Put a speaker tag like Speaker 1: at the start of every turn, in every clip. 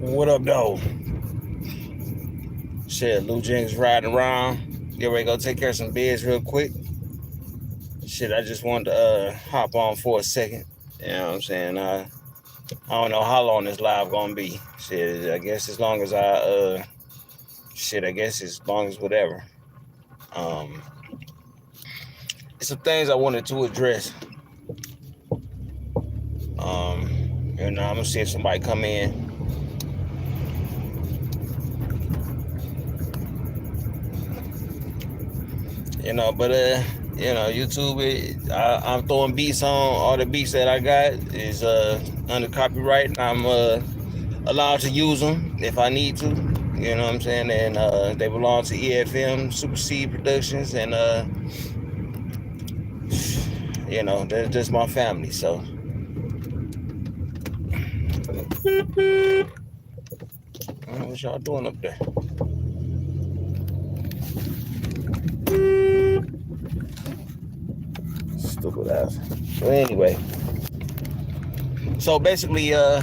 Speaker 1: What up, though? Shit, LUE Jenkins riding around. Get ready to go take care of some bids real quick. Shit, I just wanted to hop on for a second. You know what I'm saying? I don't know how long this live gonna be. Shit, I guess as long as I guess as long as whatever. Um, some things I wanted to address. I'm gonna see if somebody come in. But YouTube, I'm throwing beats on. All the beats that I got is under copyright. I'm allowed to use them if I need to. You know what I'm saying? And they belong to EFM Super Seed Productions, and that's just my family. So what y'all doing up there? Stupid ass. But anyway, so basically, I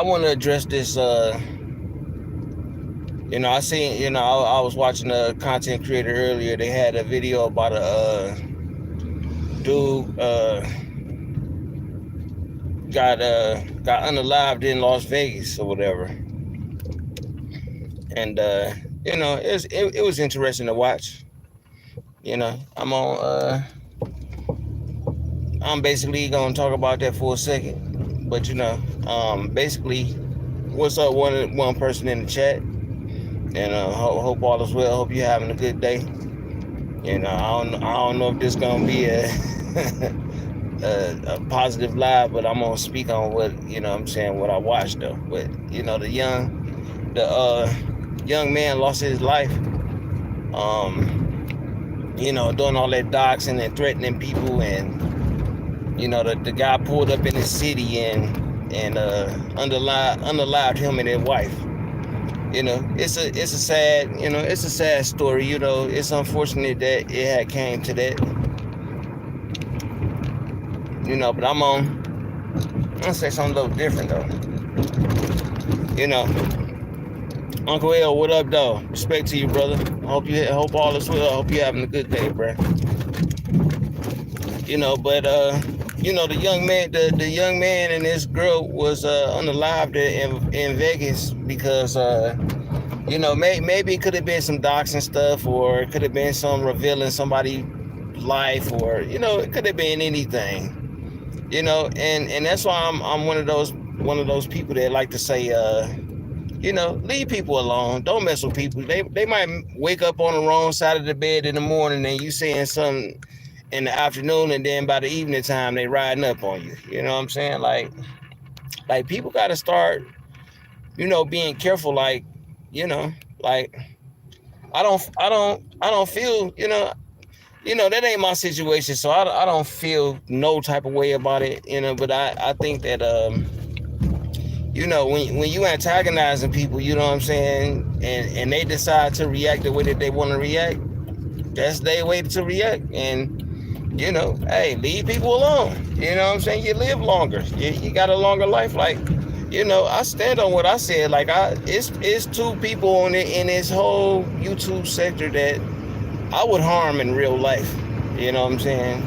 Speaker 1: want to address this. I seen, I was watching a content creator earlier. They had a video about a dude got unalived in Las Vegas or whatever, and it was interesting to watch. I'm basically gonna talk about that for a second, but basically, what's up, one person in the chat, and hope all is well. Hope you're having a good day. I don't know if this gonna be a a positive live, but I'm gonna speak on what what I watched though. But the young man lost his life. Doing all that doxing and threatening people, and the guy pulled up in the city and unalived him and his wife. It's a sad story. It's unfortunate that it had came to that. But I'm gonna say something a little different though. Uncle L, what up, though? Respect to you, brother. Hope all is well. Hope you're having a good day, bro. But the young man and this girl was unalived in Vegas because maybe it could have been some doxing stuff, or it could have been some revealing somebody's life, or it could have been anything. And that's why I'm one of those people that like to say leave people alone. Don't mess with people. They might wake up on the wrong side of the bed in the morning, and you saying something in the afternoon, and then by the evening time they riding up on you. You know what I'm saying? Like people got to start being careful. Like I don't feel that ain't my situation, so I don't feel no type of way about it. But I think that when you antagonizing people, you know what I'm saying, and they decide to react the way that they want to react, that's their way to react. And hey, leave people alone. You know what I'm saying? You live longer. You got a longer life. Like, I stand on what I said. Like, it's two people in this whole YouTube sector that I would harm in real life. You know what I'm saying?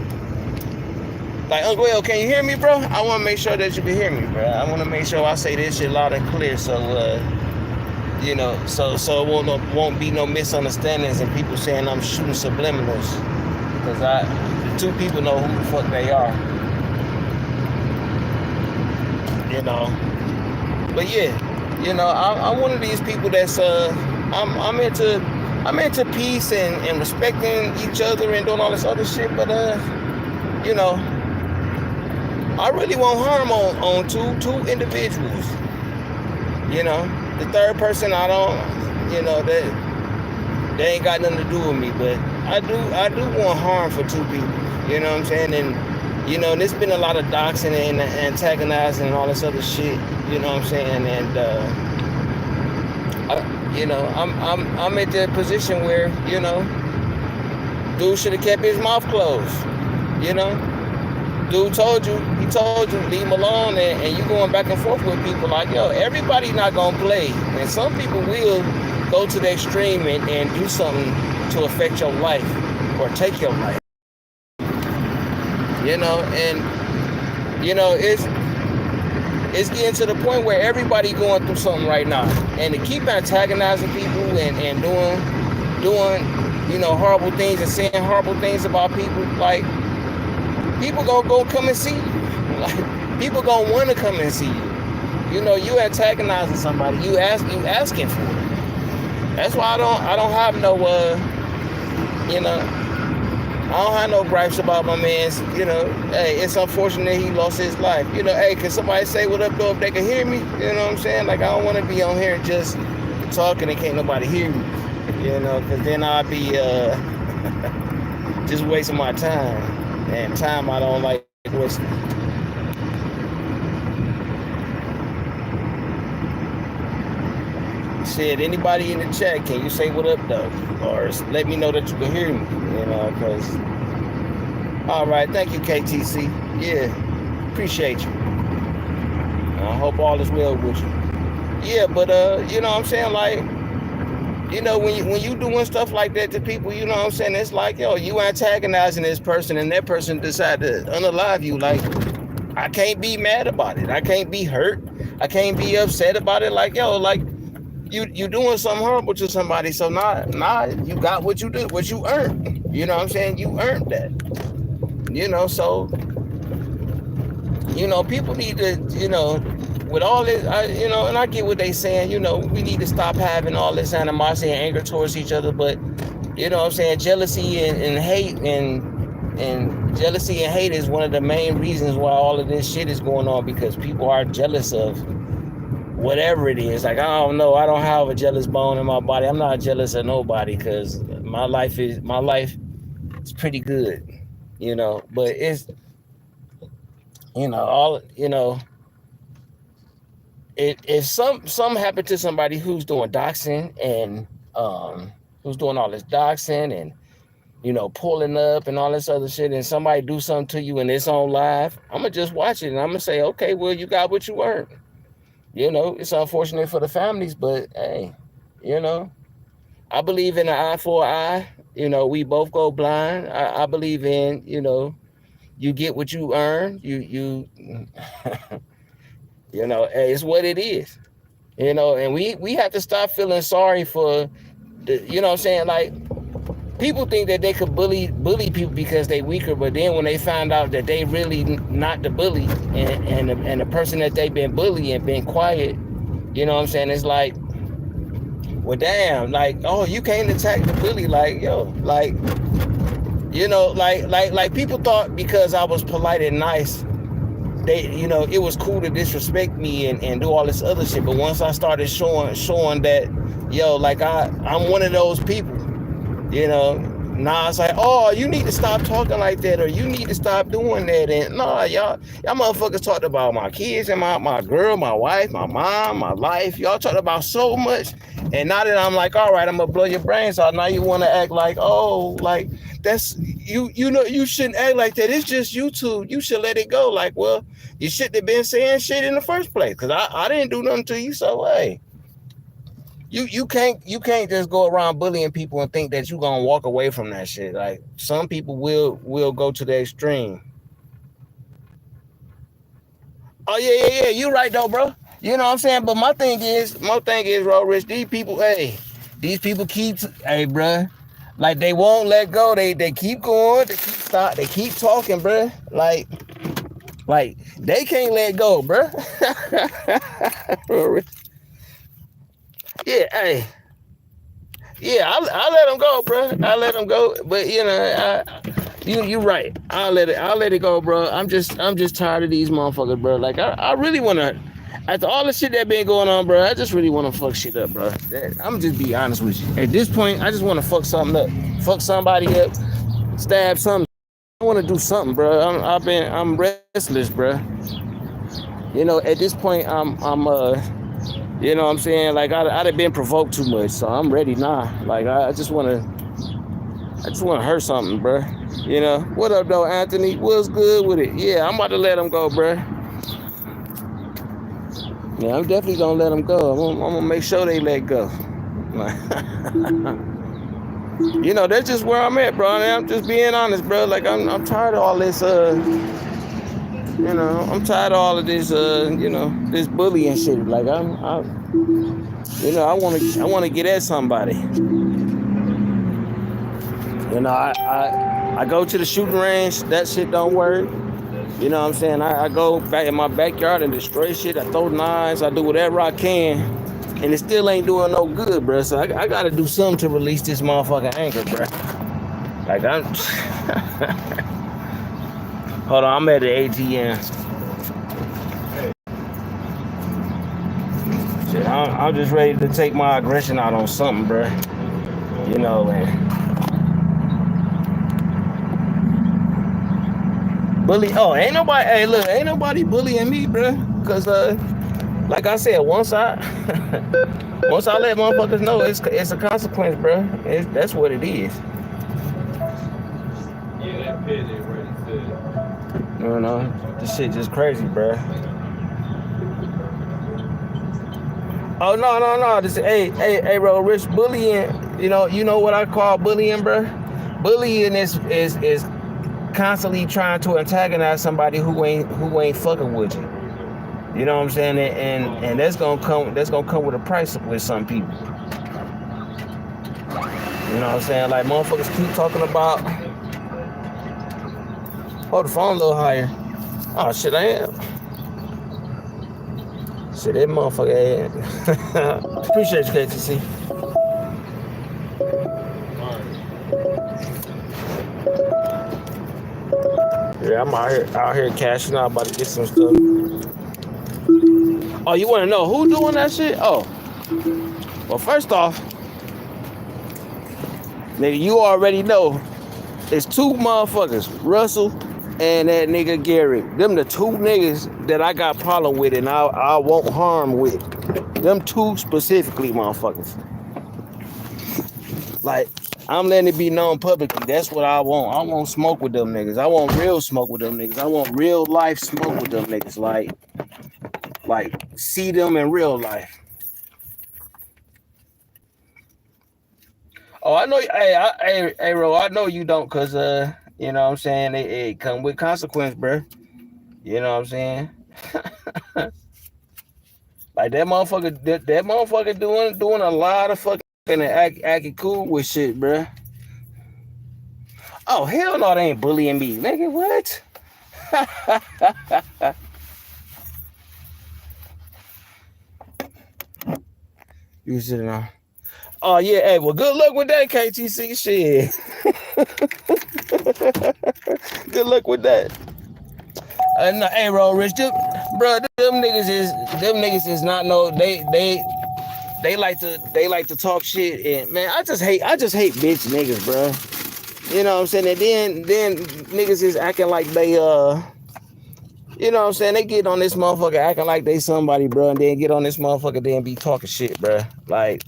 Speaker 1: Like, Uncle L, can you hear me, bro? I want to make sure that you can hear me, bro. I want to make sure I say this shit loud and clear, so so it won't be no misunderstandings and people saying I'm shooting subliminals, because the two people know who the fuck they are. But yeah, I'm one of these people that's I'm into peace and respecting each other and doing all this other shit, but I really won't harm on two individuals. The third person, I don't, that they ain't got nothing to do with me, but I do want harm for two people. You know what I'm saying? And there's been a lot of doxing and antagonizing and all this other shit. You know what I'm saying? And I'm at the position where dude should have kept his mouth closed. Dude told you, he told you, leave him alone, and you going back and forth with people like, yo, everybody's not gonna play. And some people will go to the extreme and do something to affect your life or take your life. You know, and you know, it's getting to the point where everybody going through something right now. And to keep antagonizing people and doing, you know, horrible things and saying horrible things about people, like, people gonna go come and see you. Like, people gonna want to come and see you. You know, you antagonizing somebody, you asking for it. That's why I don't have no you know, I don't have no gripes about my man's. You know, hey, it's unfortunate he lost his life. You know, hey, can somebody say what up though if they can hear me? You know what I'm saying? Like, I don't want to be on here just talking and can't nobody hear me. You know, because then I'll be just wasting my time, and time I don't like wasting. Said, anybody in the chat, can you say what up though, or let me know that you can hear me? You know, because all right, thank you, KTC. Yeah, appreciate you. I hope all is well with you. Yeah, but you know what I'm saying, like, you know, when you doing stuff like that to people, you know what I'm saying, it's like, yo, you antagonizing this person and that person decide to unalive you. Like, I can't be mad about it. I can't be hurt. I can't be upset about it. Like, yo, like, you doing something horrible to somebody, so nah, you got what you do, what you earned. You know what I'm saying? You earned that. You know, so, you know, people need to, you know, with all this, you know, and I get what they saying, you know, we need to stop having all this animosity and anger towards each other, but, you know what I'm saying, jealousy and hate and jealousy and hate is one of the main reasons why all of this shit is going on, because people are jealous of whatever it is. Like, I don't know, I don't have a jealous bone in my body. I'm not jealous of nobody, because my life is pretty good, you know. But it's, you know, all, you know, if something happened to somebody who's doing doxing and who's doing all this doxing and, you know, pulling up and all this other shit, and somebody do something to you and it's on live, I'm gonna just watch it and I'm gonna say, okay, well, you got what you earned. You know, it's unfortunate for the families, but hey, you know, I believe in an eye for an eye. You know, we both go blind. I believe in, you know, you get what you earn. You you know, it's what it is. You know, and we have to stop feeling sorry for the, you know what I'm saying? Like, people think that they could bully people because they weaker, but then when they find out that they really not the bully, and the person that they've been bullying been quiet, you know what I'm saying? It's like, well, damn, like, oh, you can't attack the bully, like, yo, like, you know, like people thought because I was polite and nice, they, you know, it was cool to disrespect me and do all this other shit. But once I started showing that, yo, like, I'm one of those people. You know, nah, it's like, oh, you need to stop talking like that, or you need to stop doing that. And nah, y'all motherfuckers talked about my kids and my girl, my wife, my mom, my life. Y'all talked about so much. And now that I'm like, all right, I'm gonna blow your brains out. Now you want to act like, oh, like, that's, you know, you shouldn't act like that. It's just YouTube. You should let it go. Like, well, you shouldn't have been saying shit in the first place, because I didn't do nothing to you. So, hey. You can't just go around bullying people and think that you're gonna walk away from that shit. Like, some people will go to the extreme. Oh yeah, you right though, bro. You know what I'm saying? But my thing is, bro, Rich, these people keep, hey, bro, like, they won't let go. They keep going, they keep talking, bro. Like they can't let go, bro. Yeah, hey. Yeah, I'll let them go, bro. I'll let them go. But, you know, you right. I'll let it go, bro. I'm just tired of these motherfuckers, bro. Like, I really want to, after all the shit that been going on, bro, I just really want to fuck shit up, bro. I'm just be honest with you. At this point, I just want to fuck something up. Fuck somebody up. Stab something. I want to do something, bro. I'm restless, bro. You know, at this point, you know what I'm saying? Like, I'd have been provoked too much, so I'm ready now. Like, I just want to, I just want to hurt something, bro. You know, what up, though, Anthony? What's good with it? Yeah, I'm about to let him go, bro. Yeah, I'm definitely gonna let them go. I'm gonna make sure they let go. You know, that's just where I'm at, bro. I'm just being honest, bro. Like I'm tired of all this. You know, I'm tired of all of this. You know, this bullying shit. Like you know, I wanna get at somebody. You know, I go to the shooting range. That shit don't work. You know what I'm saying? I go back in my backyard and destroy shit. I throw knives. I do whatever I can. And it still ain't doing no good, bro. So I got to do something to release this motherfucking anger, bro. Like, Hold on, I'm at the ATM. Shit, I'm just ready to take my aggression out on something, bro. You know, man. Bully. Oh, ain't nobody. Hey, look, ain't nobody bullying me, bro. Cause like I said, once I let motherfuckers know, it's a consequence, bro. That's what it is.
Speaker 2: Yeah, that pit ain't ready to.
Speaker 1: No, this shit just crazy, bro. Oh no. This hey, bro, Rich, bullying. You know what I call bullying, bro. Bullying is constantly trying to antagonize somebody who ain't fucking with you. You know what I'm saying? And that's gonna come with a price with some people. You know what I'm saying? Like motherfuckers keep talking about. Hold the phone a little higher. Oh shit, I am. Shit, that motherfucker. Appreciate you, KTC. Yeah, I'm out here cashing out, about to get some stuff. Oh, you want to know who doing that shit? Oh, well, first off, nigga, you already know it's two motherfuckers, Russell and that nigga Gary. Them the two niggas that I got problem with and I won't harm with. Them two specifically, motherfuckers. Like, I'm letting it be known publicly. That's what I want. I want smoke with them niggas. I want real smoke with them niggas. I want real life smoke with them niggas. Like see them in real life. Oh, I know. Hey, Ro, I know you don't, cause you know what I'm saying, it come with consequence, bro. You know what I'm saying? Like that motherfucker doing a lot of fucking acting cool with shit, bro. Oh hell no, they ain't bullying me, nigga. What? You sitting on? Oh yeah, hey, well, good luck with that, KTC shit. Good luck with that. No, hey, Roll Rich, bro, them niggas is not no. They like to talk shit, and man, I just hate bitch niggas, bro. You know what I'm saying? And then niggas is acting like they you know what I'm saying? They get on this motherfucker acting like they somebody, bro, and then get on this motherfucker then be talking shit, bro. Like,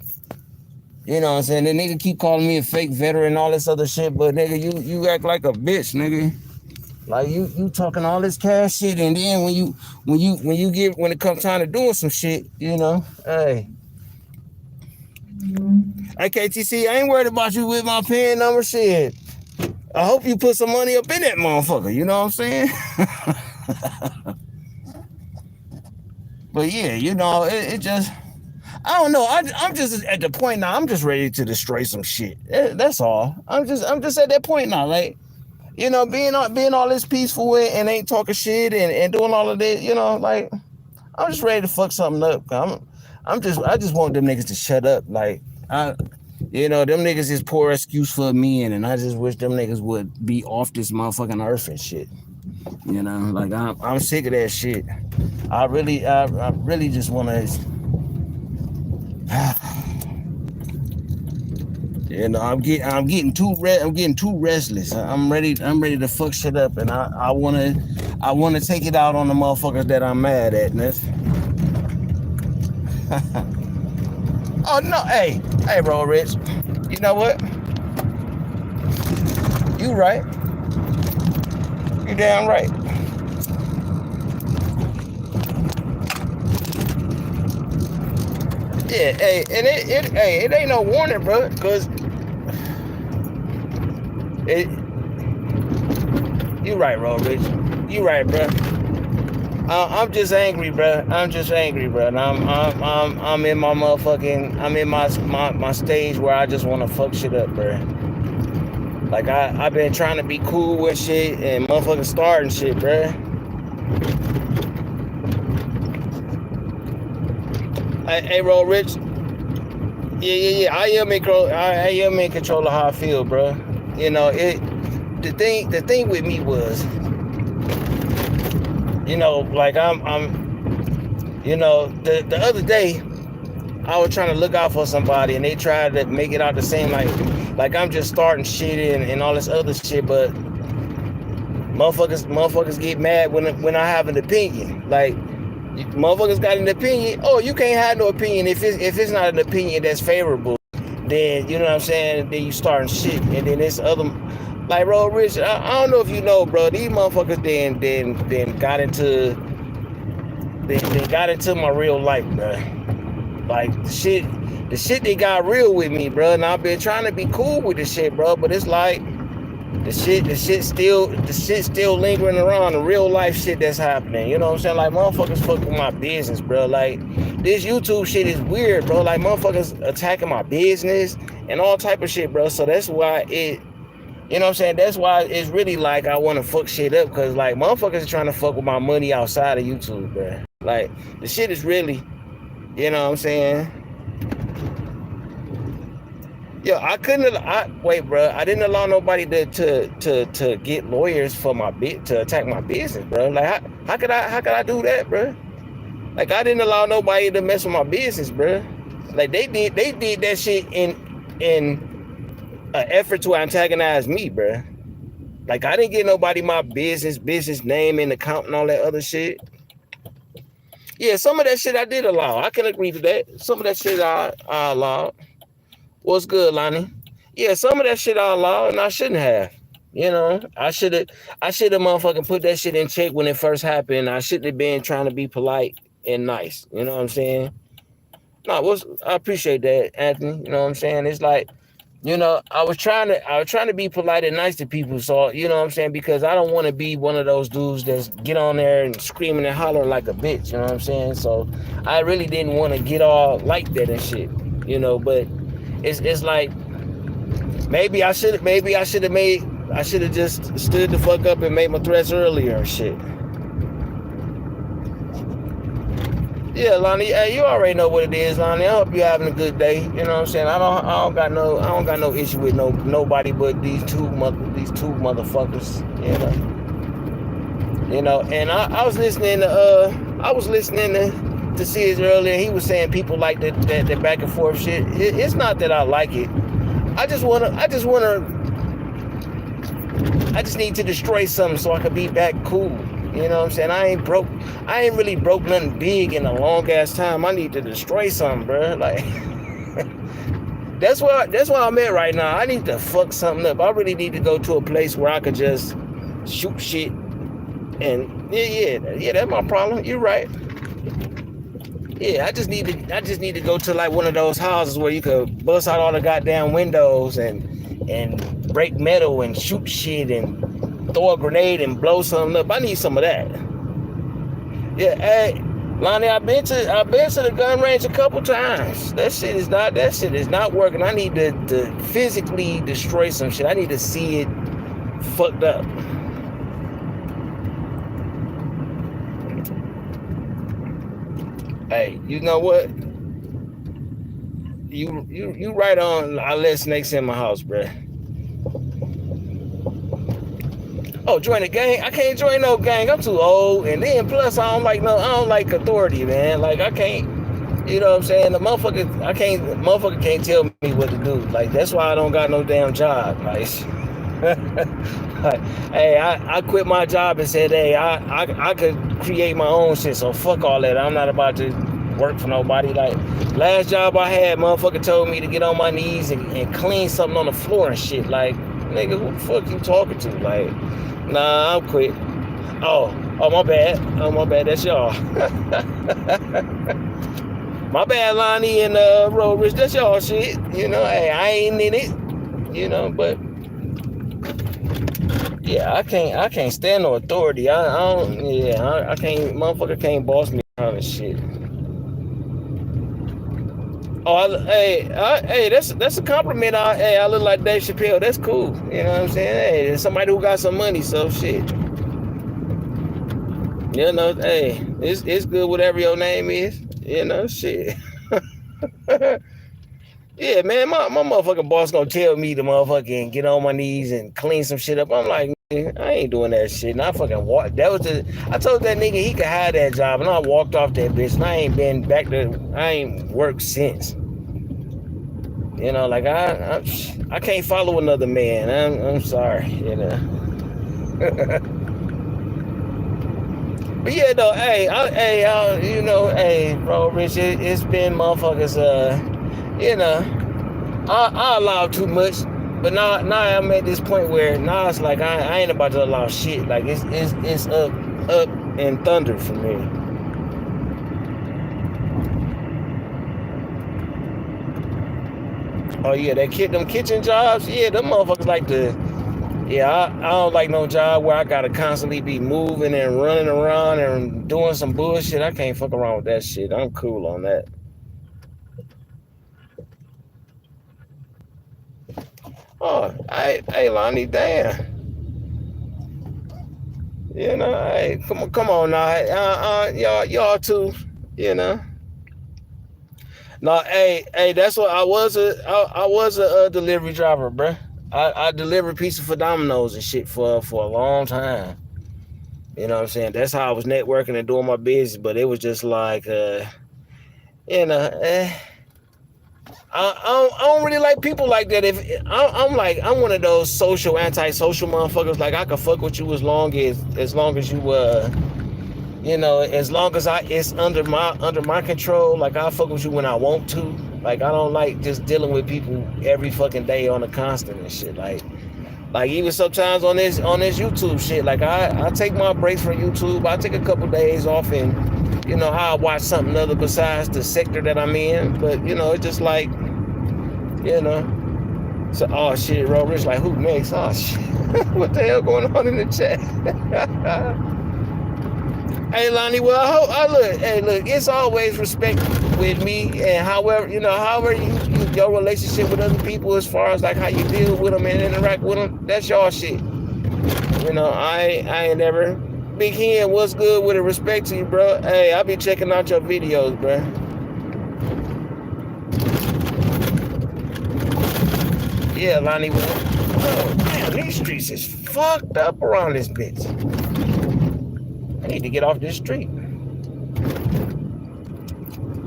Speaker 1: you know what I'm saying? The nigga keep calling me a fake veteran and all this other shit, but nigga, you act like a bitch, nigga. Like you talking all this cash shit, and then when it comes time to doing some shit, you know, hey. Hey KTC, I ain't worried about you with my PIN number shit. I hope you put some money up in that motherfucker, you know what I'm saying? But yeah, you know, it just, I don't know. I'm just at the point now. I'm just ready to destroy some shit. That's all. I'm just at that point now. Like, you know, being all this peaceful and ain't talking shit and doing all of this. You know, like, I'm just ready to fuck something up. I just want them niggas to shut up. Like, you know, them niggas is poor excuse for me, and I just wish them niggas would be off this motherfucking earth and shit. You know, like I'm sick of that shit. I really just want to. You know, I'm getting too restless. I'm ready to fuck shit up, and I wanna take it out on the motherfuckers that I'm mad at. And that's oh no, hey, bro, Rich. You know what? You right. You damn right. Yeah, hey, and it ain't no warning, bro, cause you right, Roll Rich. You right, bro. I'm just angry, bro. I'm just angry, bro. And I'm in my motherfucking, I'm in my stage where I just want to fuck shit up, bro. Like I've been trying to be cool with shit and motherfucking starting shit, bro. Hey, Roll Rich. Yeah. I am in control of how I feel, bro. You know, the thing with me was, you know, like I'm you know, the other day I was trying to look out for somebody and they tried to make it out the same like I'm just starting shit and all this other shit, but motherfuckers get mad when I have an opinion. Like, motherfuckers got an opinion. Oh, you can't have no opinion if it's not an opinion that's favorable. Then you know what I'm saying. Then you starting shit, and then this other, like Roll Rich. I don't know if you know, bro. These motherfuckers then got into my real life, bro. Like the shit they got real with me, bro. And I've been trying to be cool with this shit, bro. But it's like the shit still lingering around, the real life shit that's happening. You know what I'm saying? Like, motherfuckers fuck with my business, bro. Like, this YouTube shit is weird, bro. Like, motherfuckers attacking my business and all type of shit, bro. So that's why you know what I'm saying? That's why it's really like I want to fuck shit up, because like motherfuckers are trying to fuck with my money outside of YouTube, bro. Like, the shit is really, you know what I'm saying? Yo, wait, bro. I didn't allow nobody to get lawyers for to attack my business, bro. Like, how could I do that, bro? Like, I didn't allow nobody to mess with my business, bro. Like, they did that shit in an effort to antagonize me, bro. Like, I didn't get nobody my business name and account and all that other shit. Yeah, some of that shit I did allow. I can agree to that. Some of that shit I allowed. What's good, Lonnie? Yeah, some of that shit I allowed and I shouldn't have. You know, I should have motherfucking put that shit in check when it first happened. I shouldn't have been trying to be polite and nice. You know what I'm saying? No, I appreciate that, Anthony. You know what I'm saying? It's like, you know, I was trying to be polite and nice to people. So, you know what I'm saying? Because I don't want to be one of those dudes that's get on there and screaming and hollering like a bitch. You know what I'm saying? So I really didn't want to get all like that and shit. You know, but it's like maybe I should have just stood the fuck up and made my threats earlier and shit. Yeah, Lonnie, hey, you already know what it is, Lonnie. I hope you're having a good day. You know what I'm saying? I don't got no issue with nobody but these two motherfuckers. You know. And I was listening to Sid earlier. He was saying people like that back and forth shit. It's not that I like it. I just need to destroy something so I can be back cool. You know what I'm saying? I ain't really broke nothing big in a long ass time. I need to destroy something, bro. Like, that's where I'm at right now. I need to fuck something up. I really need to go to a place where I could just shoot shit. And yeah, that's my problem. You're right. Yeah, I just need to go to like one of those houses where you could bust out all the goddamn windows and break metal and shoot shit and throw a grenade and blow something up. I need some of that. Yeah, hey, Lonnie, I've been to the gun range a couple times. That shit is not working. I need to physically destroy some shit. I need to see it fucked up. Hey, you know what? You right on. I let snakes in my house, bruh. Oh, join a gang? I can't join no gang. I'm too old, and then plus I don't like authority, man. Like, I can't. You know what I'm saying? The motherfucker can't tell me what to do. Like, that's why I don't got no damn job. Like, hey, I quit my job and said, hey, I could create my own shit. So fuck all that. I'm not about to work for nobody. Like, last job I had, motherfucker told me to get on my knees and clean something on the floor and shit. Like, nigga, who the fuck you talking to? Like, nah, I'm quit. Oh, my bad. Oh, my bad. That's y'all. My bad, Lonnie and Road Rich. That's y'all shit. You know, hey, I ain't in it. You know, but yeah, I can't stand no authority. I don't. Yeah, I can't. Motherfucker can't boss me around and shit. Oh, hey, that's a compliment. I look like Dave Chappelle. That's cool. You know what I'm saying? Hey, somebody who got some money, so shit. You know, hey, it's good whatever your name is. You know, shit. Yeah, man, my motherfucking boss gonna tell me to motherfucking get on my knees and clean some shit up. I'm like, I ain't doing that shit. And I fucking walked. I told that nigga he could have that job, and I walked off that bitch. And I ain't been back to. I ain't worked since. You know, like I can't follow another man. I'm sorry. You know. But yeah, though, you know, hey, bro, Rich, it's been motherfuckers, you know, I allow too much, but now I'm at this point where now it's like I ain't about to allow shit. Like it's up and thunder for me. Oh yeah, them kitchen jobs, yeah, them motherfuckers like to. Yeah, I don't like no job where I gotta constantly be moving and running around and doing some bullshit. I can't fuck around with that shit. I'm cool on that. Oh, hey, Lonnie, damn. You know, hey, come on now, y'all too. You know. No, hey, that's what I was a delivery driver, bruh. I delivered pizza for Domino's and shit for a long time. You know what I'm saying? That's how I was networking and doing my business, but it was just like, you know, I don't really like people like that. If I'm one of those antisocial motherfuckers. Like I can fuck with you as long as you you know, as long as it's under my control. Like I fuck with you when I want to. Like I don't like just dealing with people every fucking day on a constant and shit. Like even sometimes on this YouTube shit, like I take my breaks from YouTube. I take a couple days off and, you know, I watch something other besides the sector that I'm in. But, you know, it's just like, you know. So, oh shit, Rob Rich, like who next? Oh shit. What the hell going on in the chat? Hey Lonnie, well look, it's always respect with me, and however your relationship with other people, as far as like how you deal with them and interact with them, that's y'all shit. You know, I ain't never. Big Hen, what's good with it? Respect to you, bro. Hey, I be checking out your videos, bro. Yeah, Lonnie, oh damn, these streets is fucked up around this bitch. I need to get off this street.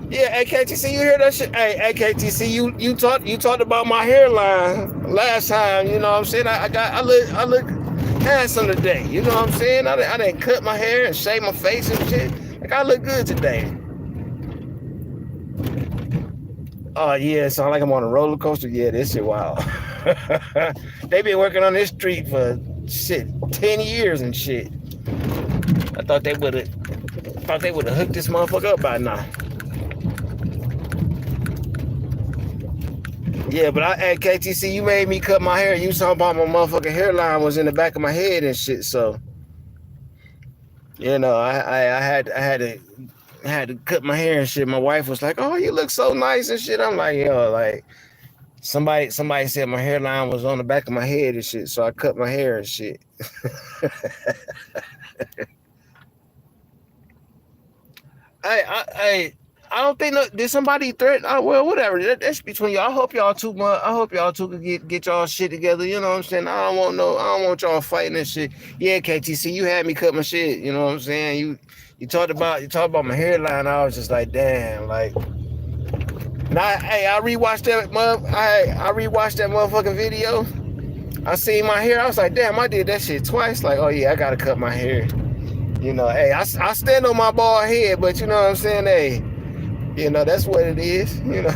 Speaker 1: Yeah, AKTC, you hear that shit? Hey, AKTC, you talked about my hairline last time. You know what I'm saying? I look handsome today. You know what I'm saying? I didn't cut my hair and shave my face and shit. Like I look good today. Oh yeah, it sound like I'm on a roller coaster. Yeah, this shit wild. They been working on this street for shit 10 years and shit. I thought they would have hooked this motherfucker up by now. Yeah, but at KTC, you made me cut my hair. You talking about my motherfucking hairline was in the back of my head and shit. So, you know, I had to cut my hair and shit. My wife was like, "Oh, you look so nice and shit." I'm like, yo, like somebody said my hairline was on the back of my head and shit. So I cut my hair and shit. I don't think did somebody threaten. Well, whatever. That's between y'all. I hope y'all two could get y'all shit together. You know what I'm saying? I don't want y'all fighting and shit. Yeah, KTC, you had me cut my shit. You know what I'm saying? You talked about my hairline. I was just like, damn, like. Now, I rewatched that motherfucking video. I seen my hair. I was like, damn, I did that shit twice. Like, oh yeah, I gotta cut my hair. You know, hey, I stand on my bald head, but you know what I'm saying? Hey, you know, that's what it is, you know.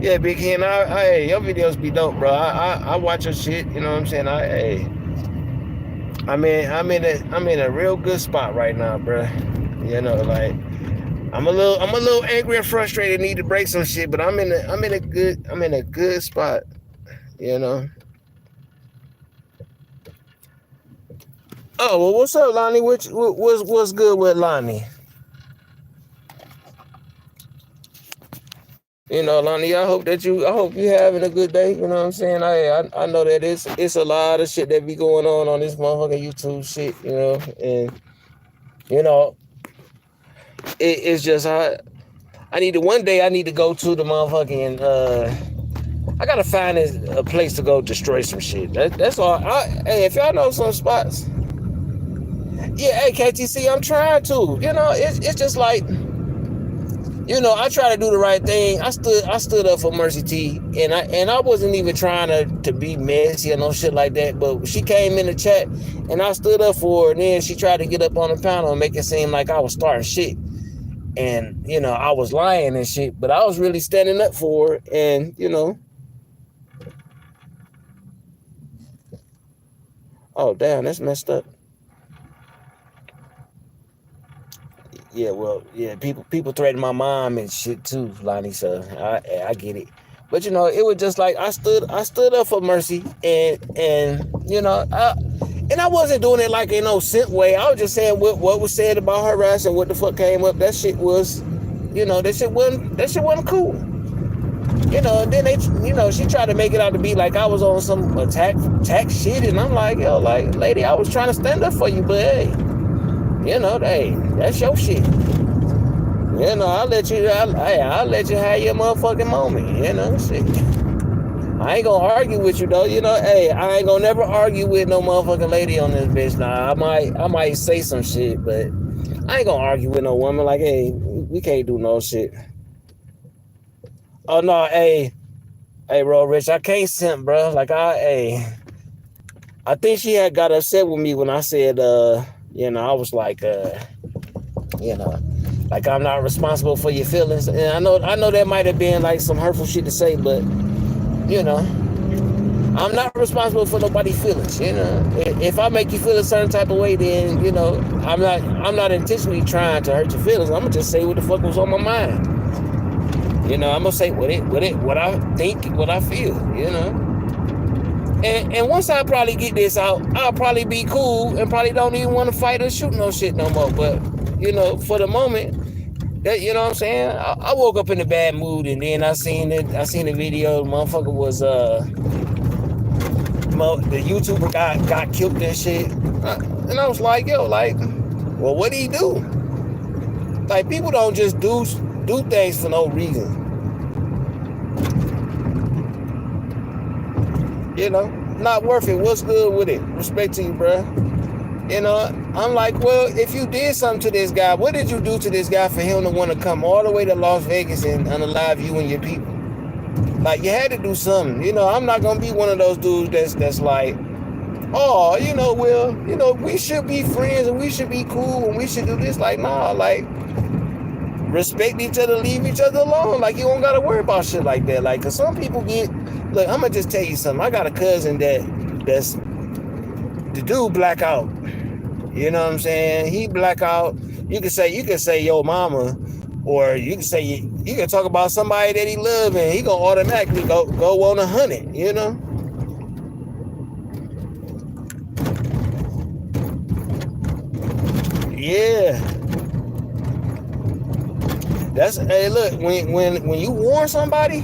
Speaker 1: Yeah, Big Hen, hey, your videos be dope, bro. I watch your shit. You know what I'm saying? I'm in a real good spot right now, bro. You know, like I'm a little angry and frustrated. Need to break some shit, but I'm in a good spot. You know. Oh well, what's up, Lonnie? What's good with Lonnie? You know, Lonnie, I hope you having a good day. You know what I'm saying? I know that it's a lot of shit that be going on this motherfucking YouTube shit. You know, and you know, it's just I need to one day I need to go to the motherfucking I gotta find a place to go destroy some shit. That's all. Hey, if y'all know some spots, yeah. Hey, KTC, I'm trying to. You know, it's just like. You know, I try to do the right thing. I stood up for Mercy T, and I wasn't even trying to be messy or no shit like that. But she came in the chat, and I stood up for her. And then she tried to get up on the panel and make it seem like I was starting shit, and you know I was lying and shit. But I was really standing up for her, and you know, oh damn, that's messed up. Yeah, well, yeah, people threaten my mom and shit too, Lonnie. So I get it, but you know, it was just like I stood up for Mercy, and you know, I wasn't doing it like in no simp way. I was just saying what was said about her ass and what the fuck came up. That shit was, you know, that shit wasn't cool. You know, and then you know, she tried to make it out to be like I was on some attack shit, and I'm like, yo, like, lady, I was trying to stand up for you, but hey, you know, hey, that's your shit. You know, I'll let you have your motherfucking moment, you know, shit. I ain't gonna argue with you though, you know, hey, I ain't gonna never argue with no motherfucking lady on this bitch. Nah, I might say some shit, but I ain't gonna argue with no woman like, hey, we can't do no shit. Oh no, hey, bro, Rich, I can't simp, bro. Like I think she had got upset with me when I said, you know, I was like, you know, like I'm not responsible for your feelings. And I know that might have been like some hurtful shit to say, but you know, I'm not responsible for nobody's feelings. You know, if I make you feel a certain type of way, then you know, I'm not intentionally trying to hurt your feelings. I'm gonna just say what the fuck was on my mind. You know, I'm gonna say what I think, what I feel. You know. And once I probably get this out, I'll probably be cool and probably don't even want to fight or shoot no shit no more. But, you know, for the moment, that, you know what I'm saying? I woke up in a bad mood and then I seen the video. The motherfucker was, the YouTuber got killed and shit. And I was like, yo, like, well, what did he do? Like, people don't just do things for no reason. You know, not worth it. What's good with it? Respect to you, bro. You know, I'm like, well, if you did something to this guy, what did you do to this guy for him to want to come all the way to Las Vegas and unalive you and your people? Like, you had to do something. You know, I'm not gonna be one of those dudes that's like, oh, you know, well, you know, we should be friends and we should be cool and we should do this. Like, nah, like, respect each other, leave each other alone. Like, you don't gotta worry about shit like that. Like, cause some people look, I'm gonna just tell you something. I got a cousin that's the dude black out. You know what I'm saying? He black out. You can say your mama, or you can talk about somebody that he love, and he gonna automatically go on 100. You know? Yeah. That's, hey, look, when you warn somebody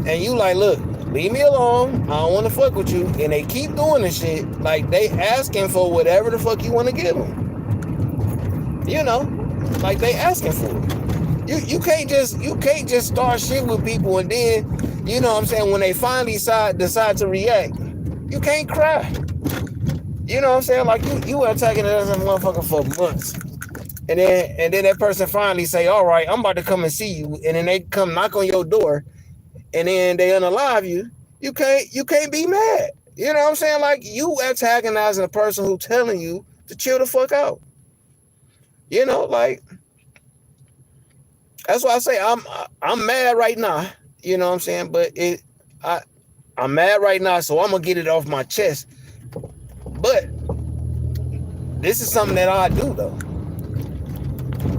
Speaker 1: and you like, look, leave me alone, I don't want to fuck with you, and they keep doing this shit, like they asking for whatever the fuck you want to give them. You know, like they asking for it. You can't just start shit with people and then, you know what I'm saying, when they finally decide to react, you can't cry. You know what I'm saying? Like you were attacking that as a motherfucker for months. And then that person finally say, all right, I'm about to come and see you. And then they come knock on your door and then they unalive you. You can't be mad. You know what I'm saying? Like, you antagonizing a person who telling you to chill the fuck out. You know, like, that's why I say I'm mad right now. You know what I'm saying? But I I'm mad right now, so I'm gonna get it off my chest. But this is something that I do though.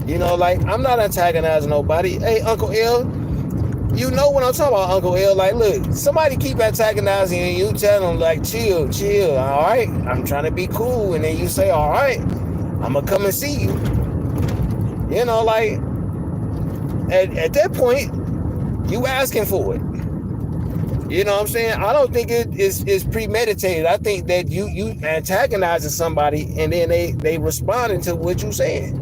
Speaker 1: You know, like I'm not antagonizing nobody. Hey, Uncle L, you know what I'm talking about, Uncle L. Like, look, somebody keep antagonizing you, tell them like, chill, chill. All right, I'm trying to be cool, and then you say, all right, I'm gonna come and see you. You know, like at that point, you asking for it. You know what I'm saying? I don't think it is premeditated. I think that you antagonizing somebody and then they responding to what you saying.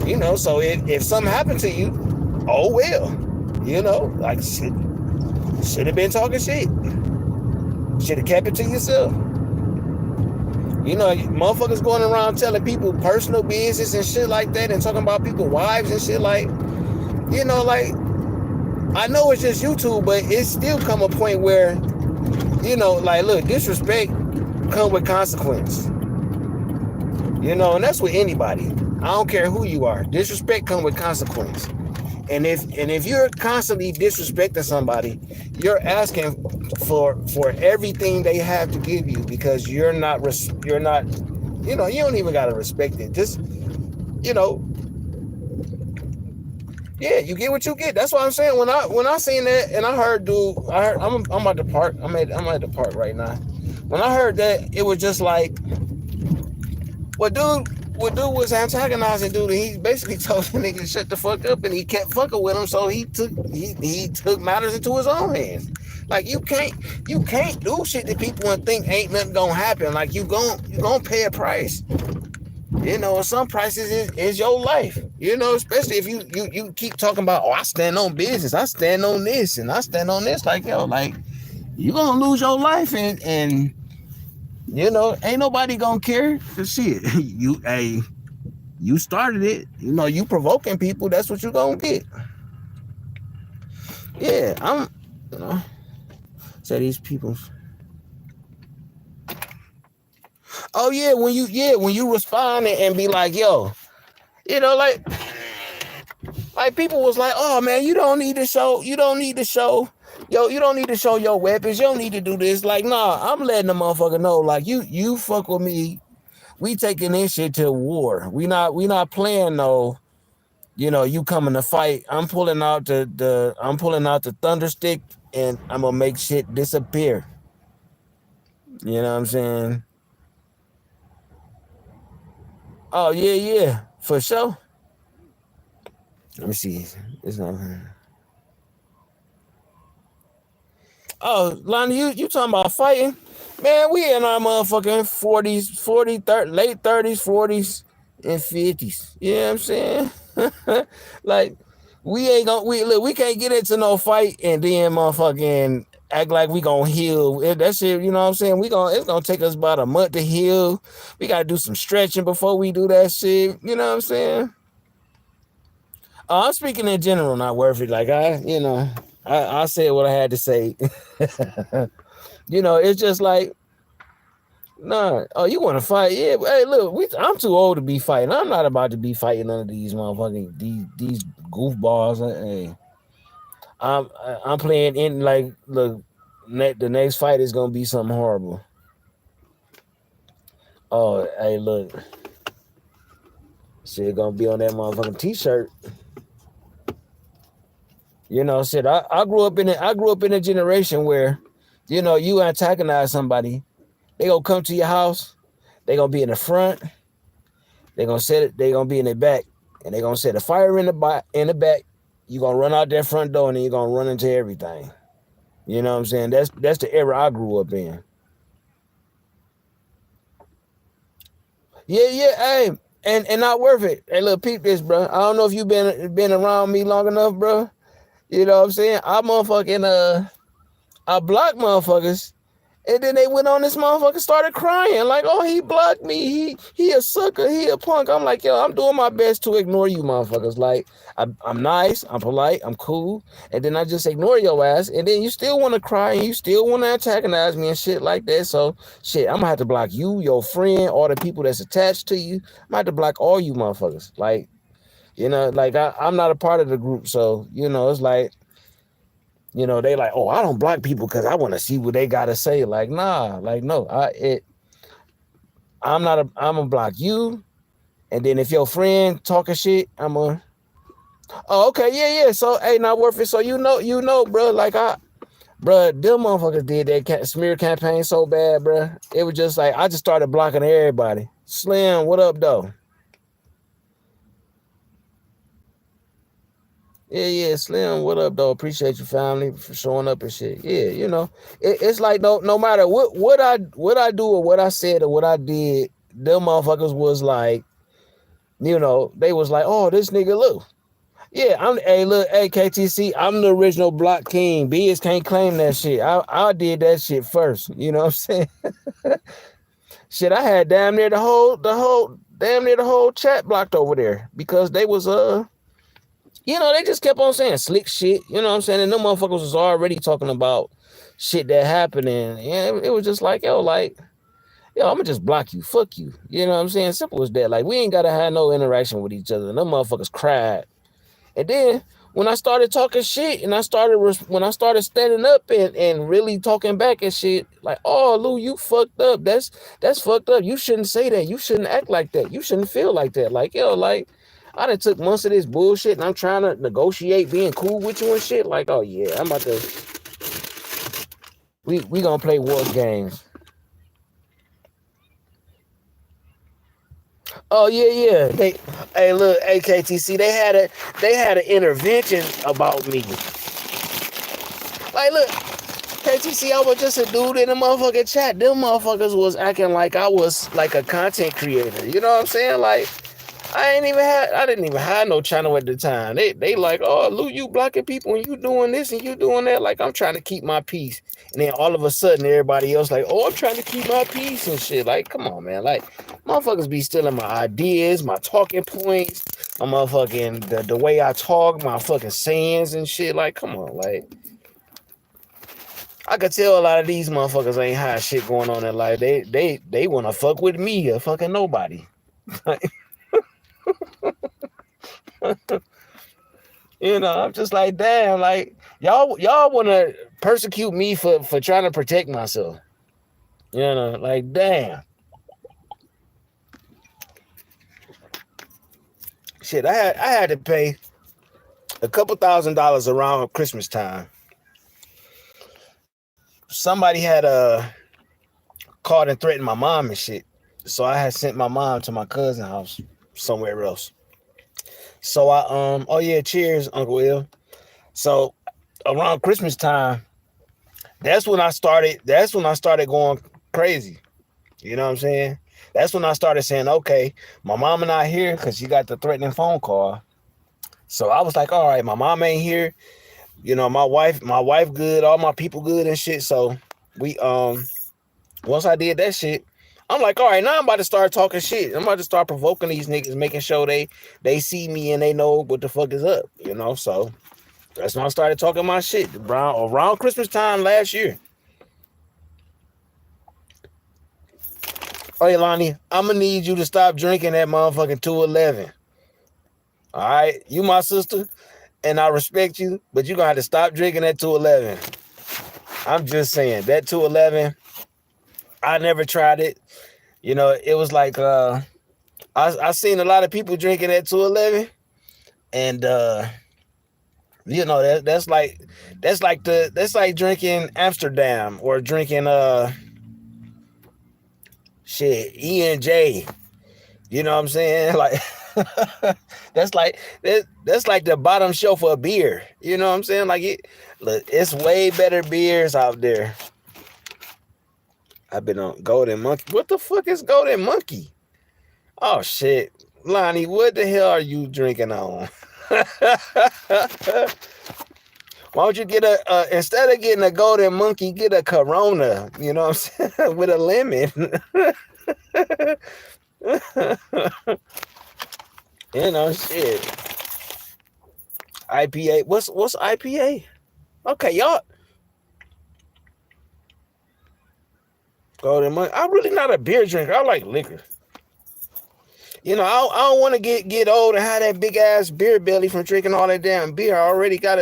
Speaker 1: You know, so if something happened to you, oh well. You know, like should have been talking shit. Should have kept it to yourself. You know, motherfuckers going around telling people personal business and shit like that and talking about people's wives and shit like, you know, like, I know it's just YouTube, but it still come a point where, you know, like, look, disrespect come with consequence. You know, and that's with anybody. I don't care who you are. Disrespect come with consequence. And if you're constantly disrespecting somebody, you're asking for everything they have to give you because you're not, you know, you don't even gotta respect it. Just, you know, yeah, you get what you get. That's what I'm saying. When I seen that and I heard, dude, I'm at the park. I'm at the park right now. When I heard that, it was just like, what dude was antagonizing dude, and he basically told the nigga to shut the fuck up, and he kept fucking with him, so he took matters into his own hands. Like you can't do shit to people and think ain't nothing gonna happen. Like you gonna pay a price. You know, some prices is your life. You know, especially if you keep talking about, oh, I stand on business, I stand on this, and I stand on this. Like, yo, like you gonna lose your life, and you know, ain't nobody gonna care. Cause shit, you started it. You know, you provoking people. That's what you gonna get. Yeah, you know, say these people. Oh yeah, when you respond and be like, yo, you know, like people was like, oh man, you don't need to show, you don't need to show your weapons, you don't need to do this. Like, nah, I'm letting the motherfucker know, like, you fuck with me, we taking this shit to war. We not playing no, you know, you coming to fight. I'm pulling out the thunder stick and I'm gonna make shit disappear. You know what I'm saying? Oh yeah, for sure. Let me see. It's not. Oh, Lonnie, you talking about fighting? Man, we in our motherfucking 40s, 40, 30, late 30s, 40s, and 50s. You know what I'm saying? Like, we ain't gonna, look, we can't get into no fight and then motherfucking act like we gonna heal. That shit, you know what I'm saying? It's gonna take us about a month to heal. We gotta do some stretching before we do that shit. You know what I'm saying? I'm speaking in general, not worth it. Like, I said what I had to say. You know, it's just like, nah. Oh, you want to fight? Yeah. Hey, look, I'm too old to be fighting. I'm not about to be fighting none of these motherfucking these goofballs. Hey, I'm playing in like, look, the next fight is gonna be something horrible. Oh, hey, look, shit gonna be on that motherfucking t-shirt. You know, shit. I grew up in a generation where, you know, you antagonize somebody, they gonna come to your house, they gonna be in the front, they gonna be in the back, and they gonna set a fire in the back. You gonna run out that front door and then you gonna run into everything. You know what I'm saying? That's the era I grew up in. Yeah, hey, and not worth it. Hey, look, peep this, bro. I don't know if you been around me long enough, bro. You know what I'm saying? I blocked motherfuckers. And then they went on this motherfucker, started crying like, oh, he blocked me. He a sucker. He a punk. I'm like, yo, I'm doing my best to ignore you motherfuckers. Like, I'm nice. I'm polite. I'm cool. And then I just ignore your ass. And then you still want to cry and you still want to antagonize me and shit like that. So, shit, I'm going to have to block you, your friend, all the people that's attached to you. I'm going to have to block all you motherfuckers. Like, you know, like I'm not a part of the group. So, you know, it's like, You know, they like, oh, I don't block people because I want to see what they gotta say. Like, nah, like no, I'm gonna block you. And then if your friend talking shit, I'm gonna, oh, okay, yeah. So hey, not worth it. So bro, like bro, them motherfuckers did that smear campaign so bad, bro. It was just like I just started blocking everybody. Slim, what up, though? Yeah, Slim, what up, though? Appreciate your family for showing up and shit. Yeah, it's like no matter what I do or what I said or what I did, them motherfuckers was like, they was like, oh, this nigga Lou. Yeah, hey KTC, I'm the original block king. Biz can't claim that shit. I did that shit first. You know what I'm saying? Shit, I had damn near the whole chat blocked over there because they was they just kept on saying slick shit. You know what I'm saying? And them motherfuckers was already talking about shit that happened, and it was just like, yo, I'm gonna just block you. Fuck you. You know what I'm saying? Simple as that. Like, we ain't gotta have no interaction with each other. And them motherfuckers cried. And then when I started talking shit and when I started standing up and really talking back and shit, like, oh, Lou, you fucked up. That's fucked up. You shouldn't say that. You shouldn't act like that. You shouldn't feel like that. Like, yo, like, I done took months of this bullshit and I'm trying to negotiate being cool with you and shit. Like, oh yeah, I'm about to, we gonna play war games. Oh yeah. Hey, look, AKTC, they had an intervention about me. Like, look, KTC, I was just a dude in the motherfucking chat. Them motherfuckers was acting like I was like a content creator. You know what I'm saying? Like, I didn't even have no channel at the time. They like, oh, Lou, you blocking people and you doing this and you doing that. Like, I'm trying to keep my peace. And then all of a sudden, everybody else like, oh, I'm trying to keep my peace and shit. Like, come on, man. Like, motherfuckers be stealing my ideas, my talking points, my motherfucking, the way I talk, my fucking sayings and shit. Like, come on, like, I could tell a lot of these motherfuckers ain't high shit going on in life. They want to fuck with me or fucking nobody. I'm just like, damn, like, y'all want to persecute me for trying to protect myself. Like, damn. Shit, I had to pay a couple $1,000s around Christmas time. Somebody had called and threatened my mom and shit. So I had sent my mom to my cousin's house somewhere else. So oh yeah, cheers, Uncle Will. So around Christmas time, that's when I started going crazy. You know what I'm saying? That's when I started saying, okay, my mama not here because she got the threatening phone call. So I was like, all right, my mom ain't here. My wife good, all my people good and shit. So we once I did that shit, I'm like, all right, now I'm about to start talking shit. I'm about to start provoking these niggas, making sure they see me and they know what the fuck is up, So that's when I started talking my shit around Christmas time last year. Oh, Lonnie, I'm gonna need you to stop drinking that motherfucking 211. All right, you my sister, and I respect you, but you're gonna have to stop drinking that 211. I'm just saying, that 211, I never tried it. It was like I seen a lot of people drinking that 211, and that's like drinking Amsterdam or drinking E&J. You know what I'm saying? Like that's like the bottom shelf of a beer. You know what I'm saying? Like it's way better beers out there. I've been on Golden Monkey. What the fuck is Golden Monkey? Oh shit, Lonnie, what the hell are you drinking on? Why don't you get instead of getting a Golden Monkey, get a Corona? You know what I'm saying? With a lemon. Shit. IPA. What's IPA? Okay, y'all. Golden Monkey. I'm really not a beer drinker. I like liquor. I don't want to get old and have that big ass beer belly from drinking all that damn beer. I already got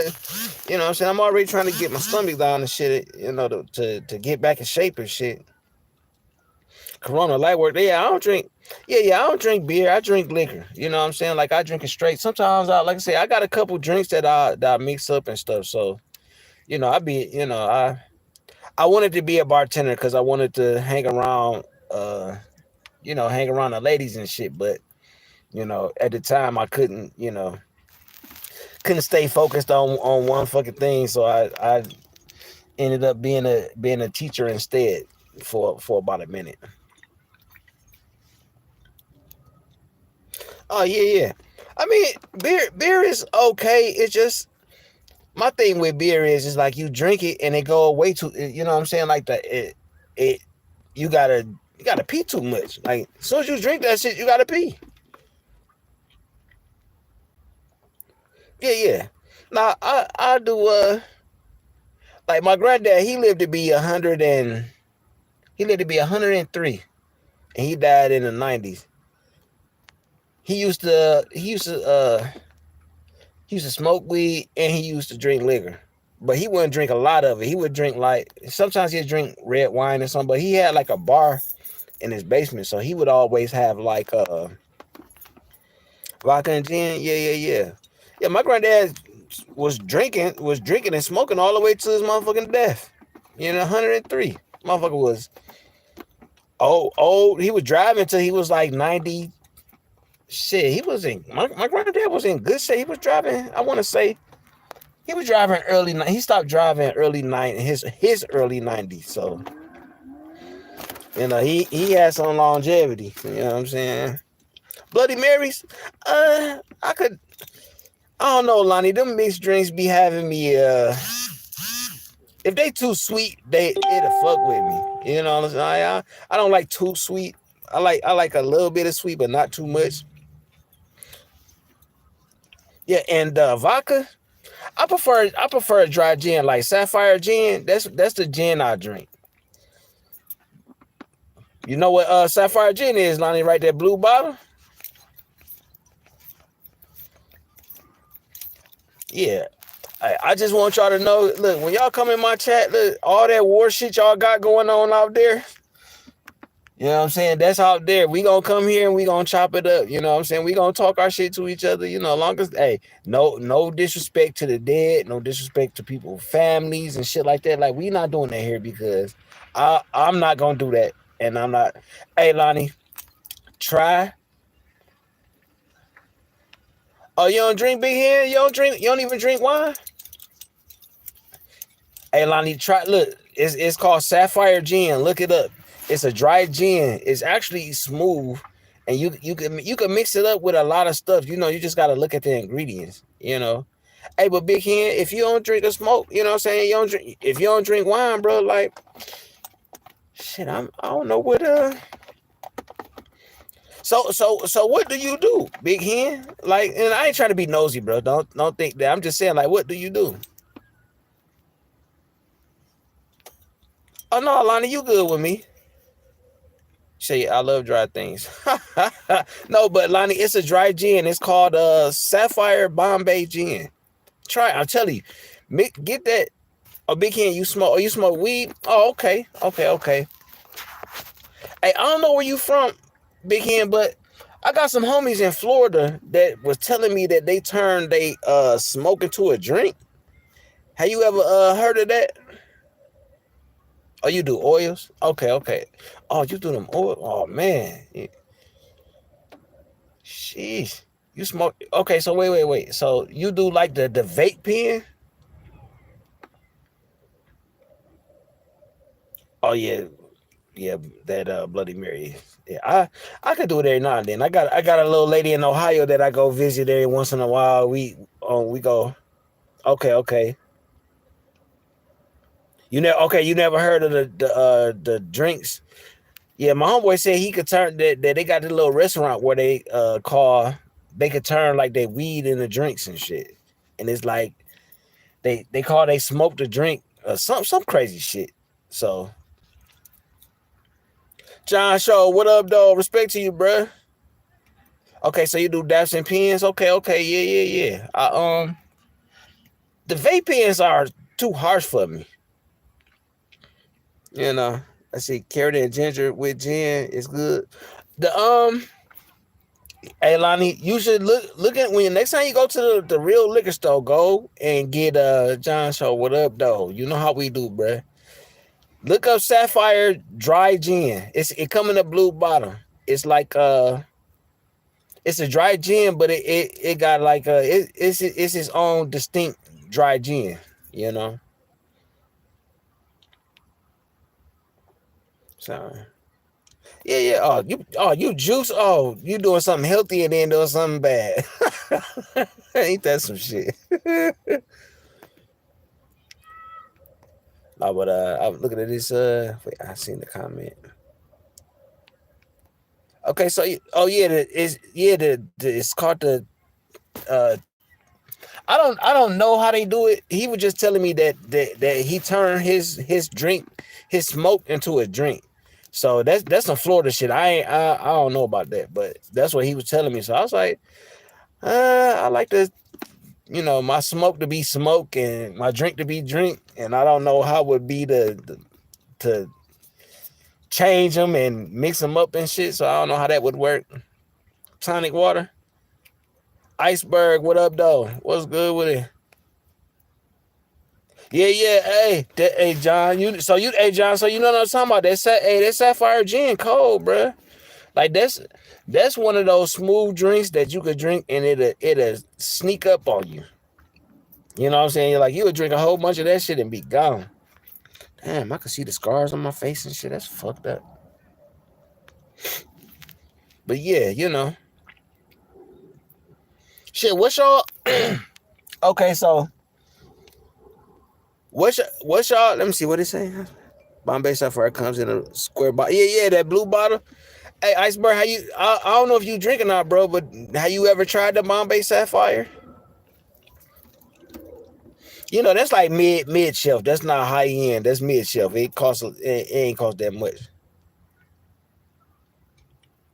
Speaker 1: You know what I'm saying? I'm already trying to get my stomach down and shit, you know, to get back in shape and shit. Corona light work. Yeah, I don't drink. Yeah, I don't drink beer. I drink liquor. You know what I'm saying? Like I drink it straight. Sometimes like I say, I got a couple drinks that I mix up and stuff. So, you know, I wanted to be a bartender because I wanted to hang around hang around the ladies and shit. But, you know, at the time I couldn't stay focused on one fucking thing. So I ended up being a teacher instead for about a minute. Oh yeah. I mean, beer is okay. It's just my thing with beer is like you drink it and it go away too. You know what I'm saying? Like it you gotta pee too much. Like as soon as you drink that shit, you gotta pee. Yeah. Now I do like my granddad. He lived to be 103, and he died in the 90s. He used to smoke weed and he used to drink liquor. But he wouldn't drink a lot of it. He would drink like sometimes he'd drink red wine or something, but he had like a bar in his basement. So he would always have like vodka and gin. Yeah. Yeah, my granddad was drinking and smoking all the way to his motherfucking death. 103. Motherfucker was old. He was driving till he was like 90. Shit, he was in my granddad was in good shape. He was driving, I want to say he was driving he stopped driving his early 90s. So, he had some longevity. You know what I'm saying? Bloody Marys, I don't know, Lonnie. Them mixed drinks be having me if they too sweet, it'll fuck with me. You know what I'm saying? I don't like too sweet. I like a little bit of sweet, but not too much. Yeah, and vodka. I prefer a dry gin, like Sapphire gin. That's the gin I drink. You know what Sapphire gin is, Lonnie? Right, that blue bottle. Yeah. I just want y'all to know. Look, when y'all come in my chat, look, all that war shit y'all got going on out there. You know what I'm saying? That's out there. We gonna come here and we gonna chop it up. You know what I'm saying? We gonna talk our shit to each other. Long as no disrespect to the dead, no disrespect to people's families and shit like that. Like we not doing that here because I'm not gonna do that. And I'm not. Hey Lonnie, try. Oh, you don't drink Big Hen? You don't drink. You don't even drink wine. Hey Lonnie, try. Look, it's called Sapphire Gin. Look it up. It's a dry gin. It's actually smooth, and you can mix it up with a lot of stuff. You just gotta look at the ingredients. Hey, but Big Hen, if you don't drink or smoke, you know what I'm saying? You don't drink. If you don't drink wine, bro, like shit, I don't know what So what do you do, Big Hen? Like, and I ain't trying to be nosy, bro. Don't think that. I'm just saying, like, what do you do? Oh no, Lonnie, you good with me? Say I love dry things. No, but Lonnie, it's a dry gin. It's called Sapphire Bombay Gin. Try it. I'm telling you, get that. Oh, Big Hen, you smoke? Oh, you smoke weed? Oh, okay. Hey, I don't know where you from, Big Hen, but I got some homies in Florida that was telling me that they turned they smoke into a drink. Have you ever heard of that? Oh, you do oils? Okay. Oh, you do them oil? Oh man. Sheesh. You smoke okay, so wait. So you do like the vape pen? Oh yeah, that Bloody Mary. Yeah, I could do it every now and then. I got a little lady in Ohio that I go visit every once in a while. We go. Okay. You never heard of the drinks? Yeah, my homeboy said he could turn that they got this little restaurant where they could turn like their weed into drinks and shit. And it's like they smoke the drink some crazy shit. So John Show, what up, dog? Respect to you, bruh. Okay, so you do daps and pins? Okay, yeah. The vape pens are too harsh for me. You know, I see carrot and ginger with gin is good. The Hey Lonnie, you should look at when next time you go to the real liquor store, go and get John Show. What up though? You know how we do, bruh. Look up Sapphire Dry Gin. It come in a blue bottle. It's like it's a dry gin, but it got like it's its own distinct dry gin. You know, so yeah. Oh you juice. Oh, you doing something healthy and then doing something bad. Ain't that some shit? No, but I was looking at this. Wait, I seen the comment. Okay, so oh yeah, it's called the uh I don't know how they do it. He was just telling me that he turned his drink, his smoke into a drink. So that's some Florida shit. I don't know about that, but that's what he was telling me. So I was like, I like to, my smoke to be smoke and my drink to be drink, and I don't know how it would be to change them and mix them up and shit. So I don't know how that would work. Tonic water, iceberg. What up, though? What's good with it? Yeah. Hey, John. Hey, John. So you know what I'm talking about? That Sapphire Gin cold, bruh. Like that's one of those smooth drinks that you could drink and it'll sneak up on you. You know what I'm saying? You would drink a whole bunch of that shit and be gone. Damn, I can see the scars on my face and shit. That's fucked up. But yeah, shit. What's y'all? Okay, so what's y'all? Let me see what it's saying. Bombay Sapphire comes in a square bottle. Yeah, that blue bottle. Hey, Iceberg, how you? I don't know if you drink or not, bro, but have you ever tried the Bombay Sapphire? That's like mid shelf. That's not high end. That's mid shelf. It ain't cost that much.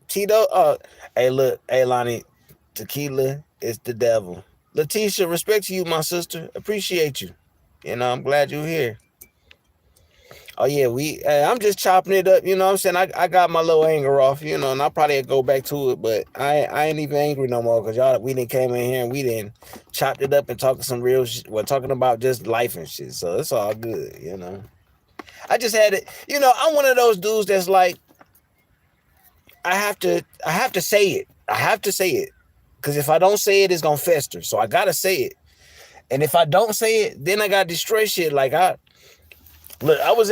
Speaker 1: Tito, hey look, hey Lonnie, tequila is the devil. Letitia, respect to you, my sister. Appreciate you. I'm glad you're here. Oh yeah, I'm just chopping it up. You know what I'm saying? I got my little anger off. And I'll probably go back to it, but I ain't even angry no more because we didn't came in here and we didn't chopped it up and talking some real shit. We're talking about just life and shit. So it's all good. I just had it. I'm one of those dudes that's like, I have to say it. I have to say it because if I don't say it, it's gonna fester. So I gotta say it. And if I don't say it, then I gotta destroy shit. Like look, I was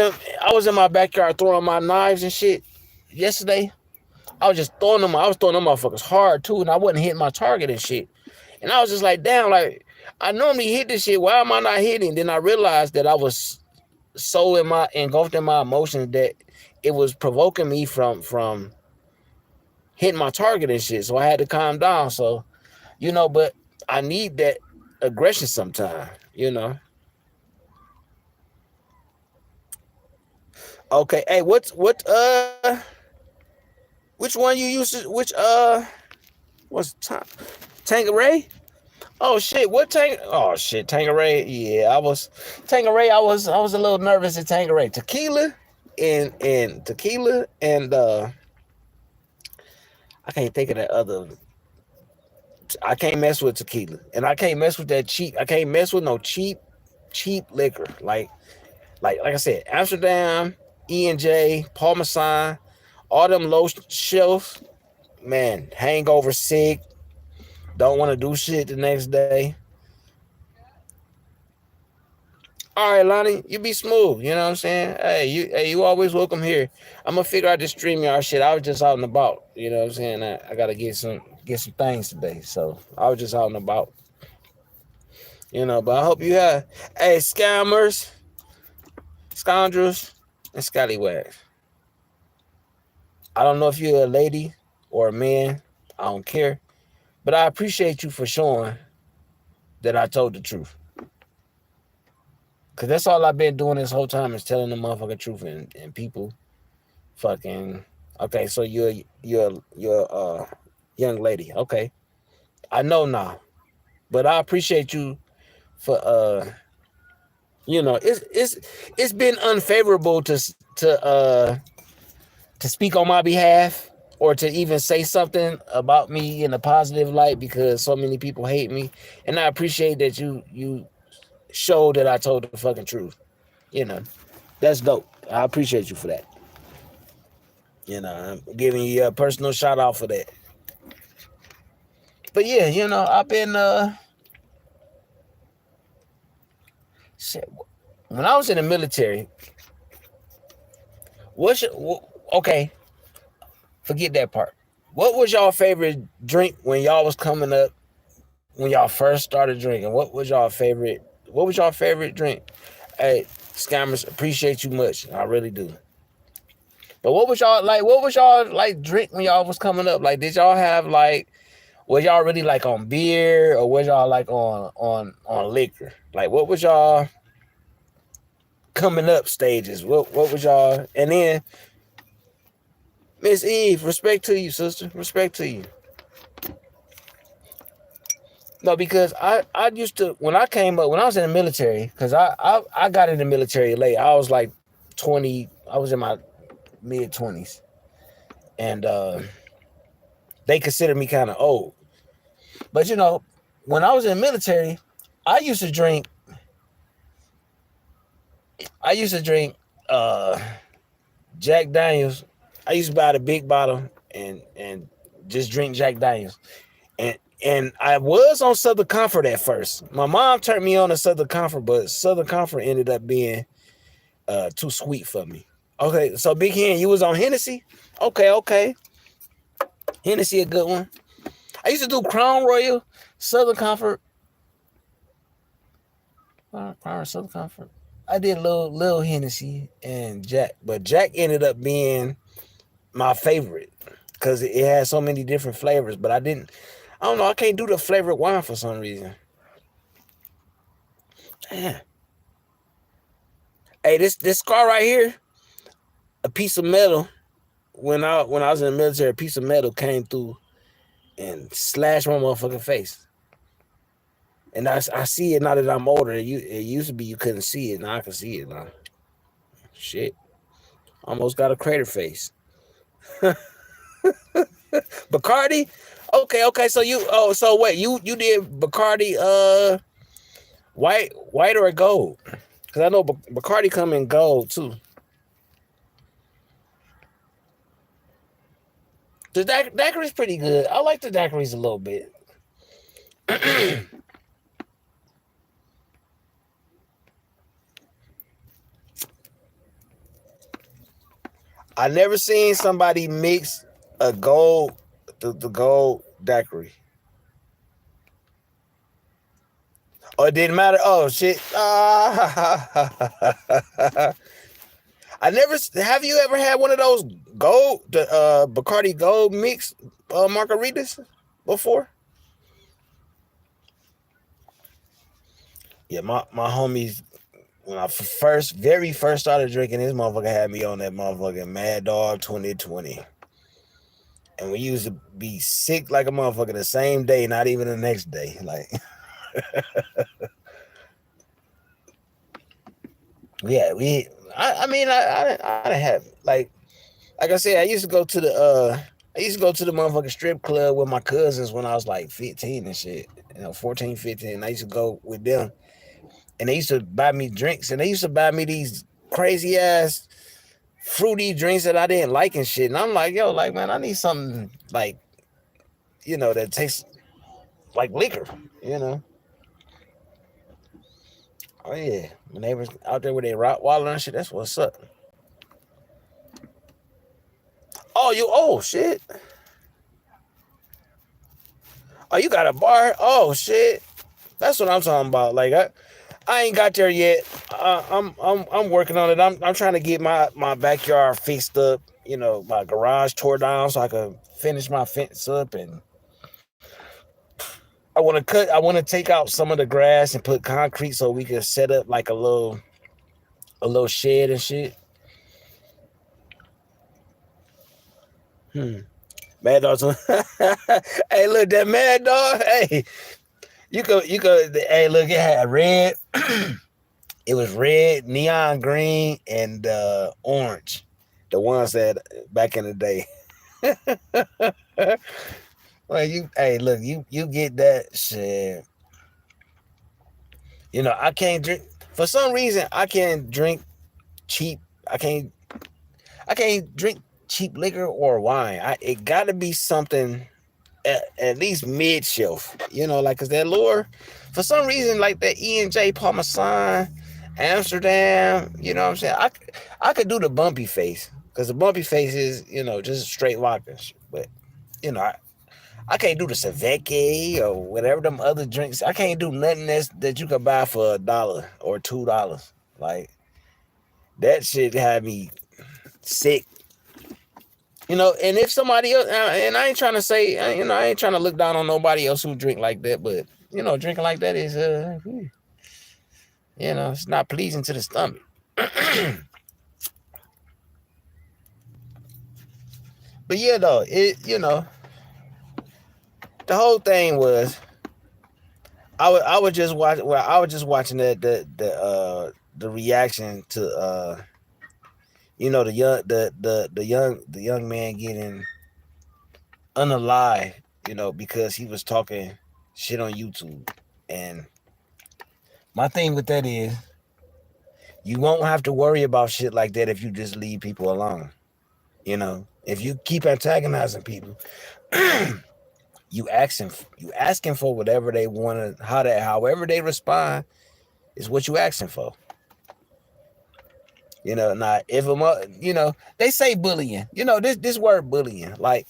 Speaker 1: in my backyard throwing my knives and shit yesterday. I was just throwing them. I was throwing them motherfuckers hard too, and I wasn't hitting my target and shit. And I was just like, damn, like I normally hit this shit. Why am I not hitting? Then I realized that I was so engulfed in my emotions that it was provoking me from hitting my target and shit. So I had to calm down. So, but I need that aggression sometime. Okay, hey, which one you used to what's Tangeray? Oh shit, what Tang oh shit, Tangeray. Yeah, I was a little nervous at Tangeray. Tequila and I can't think of that other. I can't mess with tequila. And I can't mess with that cheap. I can't mess with no cheap liquor. Like I said, Amsterdam, E&J, Parmesan, all them low shelf, man, hangover sick, don't want to do shit the next day. All right, Lonnie, you be smooth. You know what I'm saying? Hey, you always welcome here. I'm gonna figure out this StreamYard shit. I was just out and about. You know what I'm saying? I gotta get some things today. So I was just out and about. But I hope you have scammers, scoundrels, and scallywags. I don't know if you're a lady or a man. I don't care. But I appreciate you for showing that I told the truth. Cause that's all I've been doing this whole time is telling the motherfucking truth and people fucking okay, so you're young lady. Okay. I know now. But I appreciate you for it's been unfavorable to speak on my behalf or to even say something about me in a positive light because so many people hate me. And I appreciate that you showed that I told the fucking truth. You know, that's dope. I appreciate you for that. You know, I'm giving you a personal shout out for that. But yeah, I've been shit. When I was in the military, okay, forget that part. What was y'all favorite drink when y'all was coming up? When y'all first started drinking, what was y'all favorite drink? Hey, scammers, appreciate you much. I really do. But what was y'all like drink when y'all was coming up? Like, did y'all have like, was y'all really like on beer or was y'all like on liquor? Like, what was y'all coming up stages? What was y'all? And then Miss Eve, respect to you, sister. Respect to you. No, because I used to, when I came up, when I was in the military, because I got in the military late. I was like 20, I was in my mid 20s. And they considered me kind of old. But when I was in the military, I used to drink, I used to drink Jack Daniels. I used to buy the big bottle and just drink Jack Daniels. And I was on Southern Comfort at first. My mom turned me on to Southern Comfort, but Southern Comfort ended up being too sweet for me. Okay, so Big Hen, you was on Hennessy? Okay. Hennessy a good one. I used to do Crown Royal, Southern Comfort. Southern Comfort. I did little Hennessy and Jack, but Jack ended up being my favorite because it had so many different flavors. But I don't know. I can't do the flavored wine for some reason. Damn. Hey, this scar right here, a piece of metal. When I was in the military, a piece of metal came through and slashed my motherfucking face. And I see it now that I'm older. It used to be you couldn't see it. Now I can see it now. Shit. Almost got a crater face. Bacardi? Okay. So wait, you did Bacardi white or gold? Because I know Bacardi come in gold too. The daiquiri's pretty good. I like the daiquiris a little bit. I never seen somebody mix the gold daiquiri. Oh, it didn't matter. Oh shit. I never have you ever had one of those Bacardi Gold mix margaritas before? Yeah, my homies, when I very first started drinking, this motherfucker had me on that motherfucking Mad Dog 2020. And we used to be sick like a motherfucker the same day, not even the next day. Like, yeah, I have like I said, I used to go to the motherfucking strip club with my cousins when I was like 15 and shit. 14, 15. I used to go with them. And they used to buy me drinks, and they used to buy me these crazy ass fruity drinks that I didn't like and shit. And I'm like, yo, like, man, I need something like, that tastes like liquor, Oh yeah, my neighbors out there with their Rottweiler and shit. That's what's up. Oh shit. Oh, you got a bar? Oh shit. That's what I'm talking about. Like I ain't got there yet. I'm working on it. I'm trying to get my backyard fixed up. My garage tore down so I can finish my fence up, and I want to take out some of the grass and put concrete so we can set up like a little shed and shit. Mad Dog. Hey, look, that Mad Dog. Hey, You could. Hey, look, it had red. It was red, neon green, and orange. The ones that back in the day. Well, hey, look, you get that shit. I can't drink for some reason. I can't drink cheap. I can't. I can't drink cheap liquor or wine. It got to be something at least mid shelf. Like cause that lure, for some reason, like that E&J Parmesan, Amsterdam. You know what I'm saying? I could do the bumpy face because the bumpy face is just straight vodka. But you know I can't do the Savecki or whatever them other drinks. I can't do nothing that you could buy for $1 or $2. Like that shit had me sick. And if somebody else, and I ain't trying to say, I ain't trying to look down on nobody else who drink like that, but drinking like that is, it's not pleasing to the stomach. But yeah, though, the whole thing was, I was just watching. Well, I was just watching the reaction to the young man getting unalive, because he was talking shit on YouTube. And my thing with that is, you won't have to worry about shit like that if you just leave people alone. If you keep antagonizing people, you asking for whatever they want to, however they respond is what you asking for. Now if they say bullying. This word bullying, like,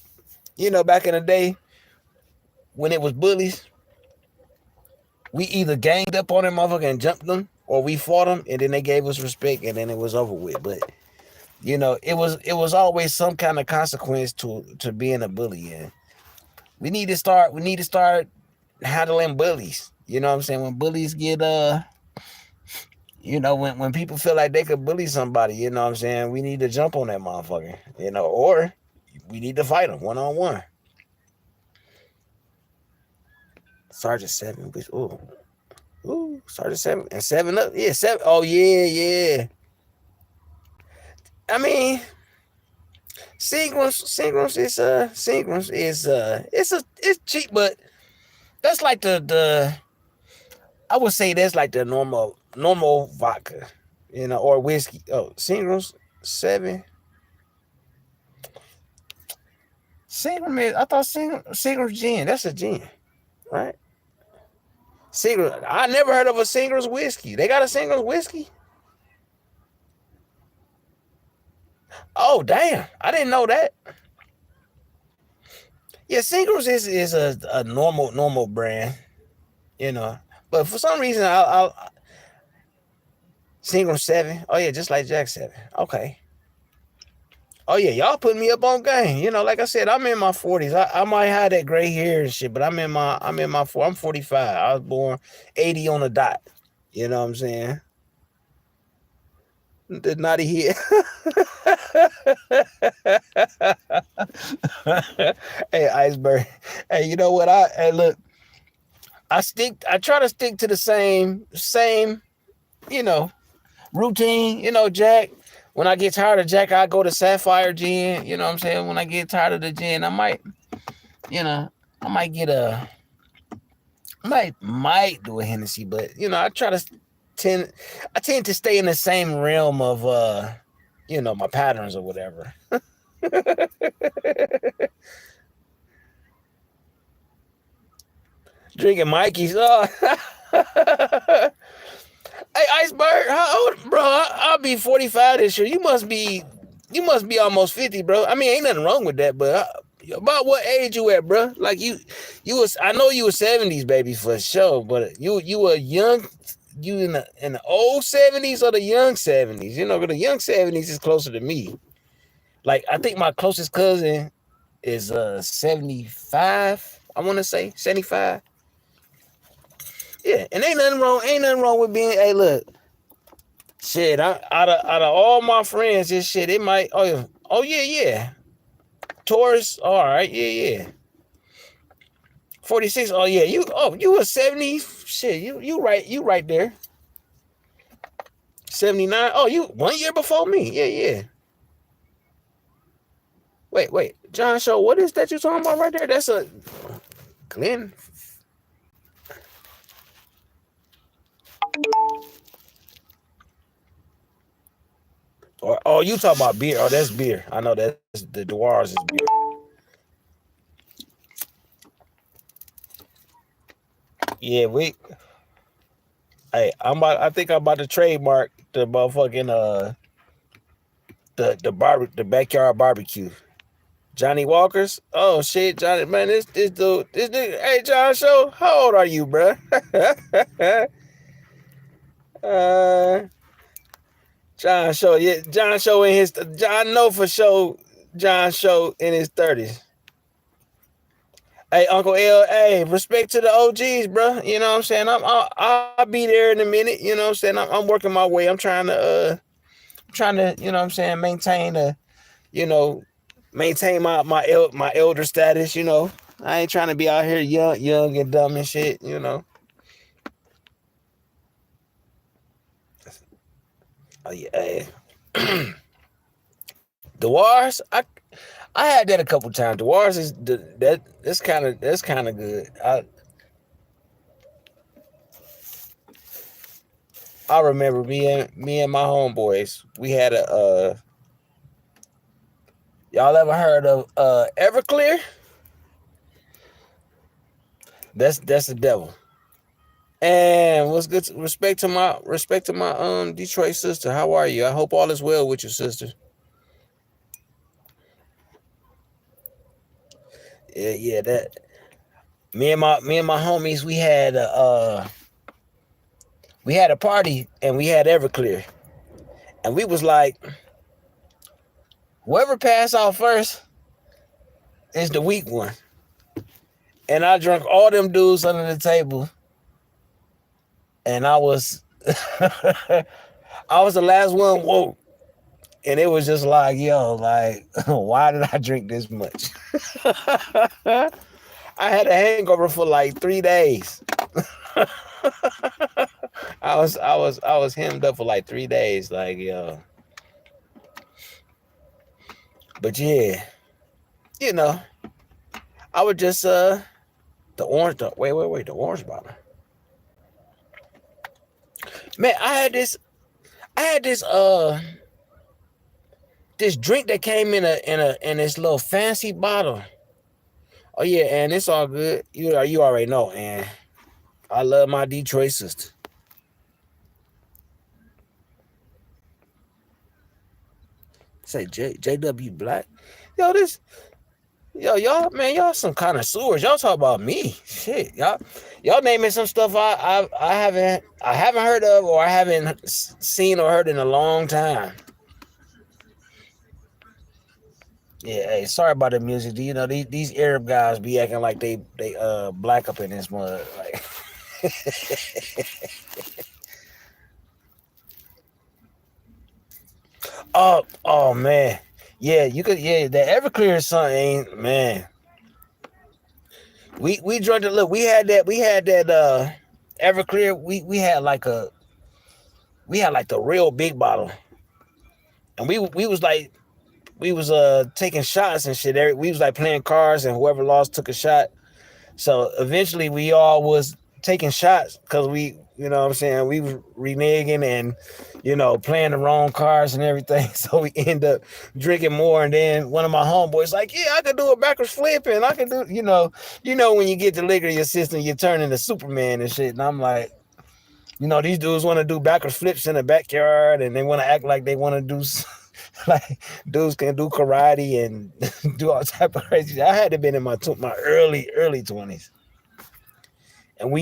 Speaker 1: back in the day when it was bullies, we either ganged up on them motherfucker and jumped them, or we fought them and then they gave us respect and then it was over with. But it was always some kind of consequence to being a bully. And we need to start handling bullies. You know what I'm saying? When bullies get when people feel like they could bully somebody, you know what I'm saying? We need to jump on that motherfucker, or we need to fight them one-on-one. Sergeant 7, which, Sergeant 7 and 7 up. Yeah, 7. Oh, yeah. I mean, Seagram's it's cheap, but that's like the I would say that's like the normal vodka, or whiskey. Oh, Seagram's 7. Seagram is, I thought Seagram's gin. That's a gin, right? Seagram. I never heard of a Seagram's whiskey. They got a Seagram's whiskey? Oh, damn. I didn't know that. Yeah, Seagram's is a normal brand, But for some reason, I'll Seagram 7. Oh, yeah, just like Jack 7. Okay. Oh, yeah, y'all putting me up on game. Like I said, I'm in my 40s. I might have that gray hair and shit, but I'm 45. I was born 80 on the dot. You know what I'm saying? The naughty hit. Hey, Iceberg. Hey, you know what? Look. I try to stick to the same, routine. Jack. When I get tired of Jack, I go to Sapphire Gin. You know what I'm saying? When I get tired of the gin, I might get might do a Hennessy, but I tend to stay in the same realm of my patterns or whatever. Drinking Mikey's. Oh. Hey, Iceberg, how old, bro? I'll be 45 this year. You must be almost 50, bro. I mean, ain't nothing wrong with that, but about what age you at, bro? Like you was. I know you were 70s, baby, for sure. But you were young. You in the old 70s or the young 70s? The young 70s is closer to me. Like, I think my closest cousin is 75. I want to say 75. Yeah, and ain't nothing wrong with being. Hey, look, shit. Out of all my friends, this shit, it might. Oh yeah. Taurus. All right, yeah. 46. Oh yeah, you were 70. Shit, you right there. 79. Oh, you 1 year before me. Yeah. Wait. John Show, what is that you talking about right there? That's a Glenn. Or oh, you talk about beer. Oh, that's beer. I know that's the Dewars is beer. Yeah, I think I'm about to trademark the motherfucking the backyard barbecue. Johnny Walker's. Oh shit, Johnny, man, this nigga. Hey, John Show, how old are you, bro? uh, John Show, yeah, John Show in his. John know for sure. John Show in his 30s. Hey, Uncle L, hey, respect to the OGs, bro. You know what I'm saying? I'll be there in a minute. You know what I'm saying? I'm working my way. I'm trying to, you know what I'm saying, you know, maintain my elder status. You know, I ain't trying to be out here young and dumb and shit. You know. Oh yeah, hey. The Wars, I had that a couple times. The Wars that's kind of good. I remember me and my homeboys. We had y'all ever heard of Everclear? That's the devil. And what's good? Respect to my Detroit sister. How are you? I hope all is well with your sister. Yeah. That me and my homies, we had a party and we had Everclear, and we was like, whoever passed out first is the weak one. And I drunk all them dudes under the table, and I was I was the last one woke. And it was just like, yo, like, why did I drink this much? I had a hangover for like 3 days. I was hemmed up for like 3 days, like, yo. But yeah, you know, I would just the orange. Wait, the orange bottle. Man, I had this drink that came in this little fancy bottle. Oh yeah, and it's all good. You already know, and I love my Detroit sister. Say JW Black. Yo, y'all some connoisseurs. Y'all talk about me. Shit, y'all naming some stuff I haven't heard of, or I haven't seen or heard in a long time. Yeah, hey, sorry about the music. You know, these Arab guys be acting like they black up in this mud. Like oh man. Yeah, the Everclear something ain't, man. We drank it. Look, we had that Everclear. We had like the real big bottle. And we was taking shots and shit. We was like playing cards, and whoever lost took a shot. So eventually we all was taking shots because you know what I'm saying, we was reneging and, you know, playing the wrong cards and everything. So we end up drinking more. And then one of my homeboys like, yeah, I could do a backwards flip, and I can do, you know, when you get the liquor in your system, you turn into Superman and shit. And I'm like, you know, these dudes want to do backwards flips in the backyard, and they want to act like they want to do like dudes can do karate and do all type of crazy. I had to been in my early 20s, and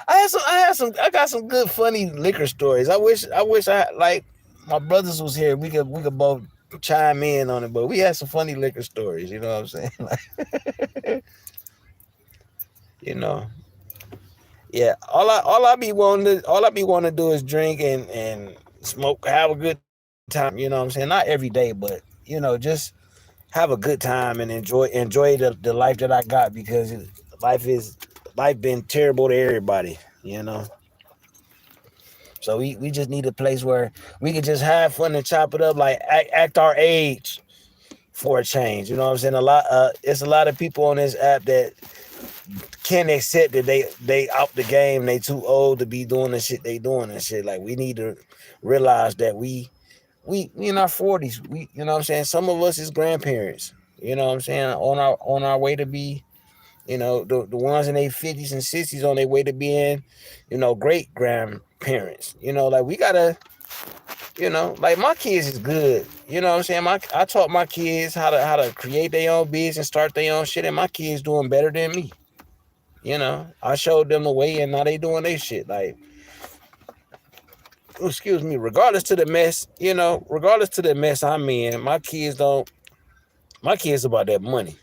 Speaker 1: I got some good funny liquor stories. I wish I like my brothers was here. We could both chime in on it, but we had some funny liquor stories. You know what I'm saying? Like, you know, yeah. All I be wanting to do is drink and smoke, have a good time. You know what I'm saying? Not every day, but you know, just have a good time and enjoy the life that I got, because life been terrible to everybody, you know. So we just need a place where we can just have fun and chop it up, like act our age for a change. You know what I'm saying? It's a lot of people on this app that can't accept that they out the game. They too old to be doing the shit they doing and shit. Like, we need to realize that we in our 40s. We, you know what I'm saying? Some of us is grandparents. You know what I'm saying? On our way to be, you know, the ones in their 50s and 60s on their way to being, you know, great grandparents. You know, like, we gotta, you know, like, my kids is good. You know what I'm saying? I taught my kids how to create their own business, start their own shit, and my kids doing better than me. You know, I showed them the way, and now they doing their shit. Like, excuse me, regardless to the mess, you know, regardless to the mess I'm in, my kids about that money.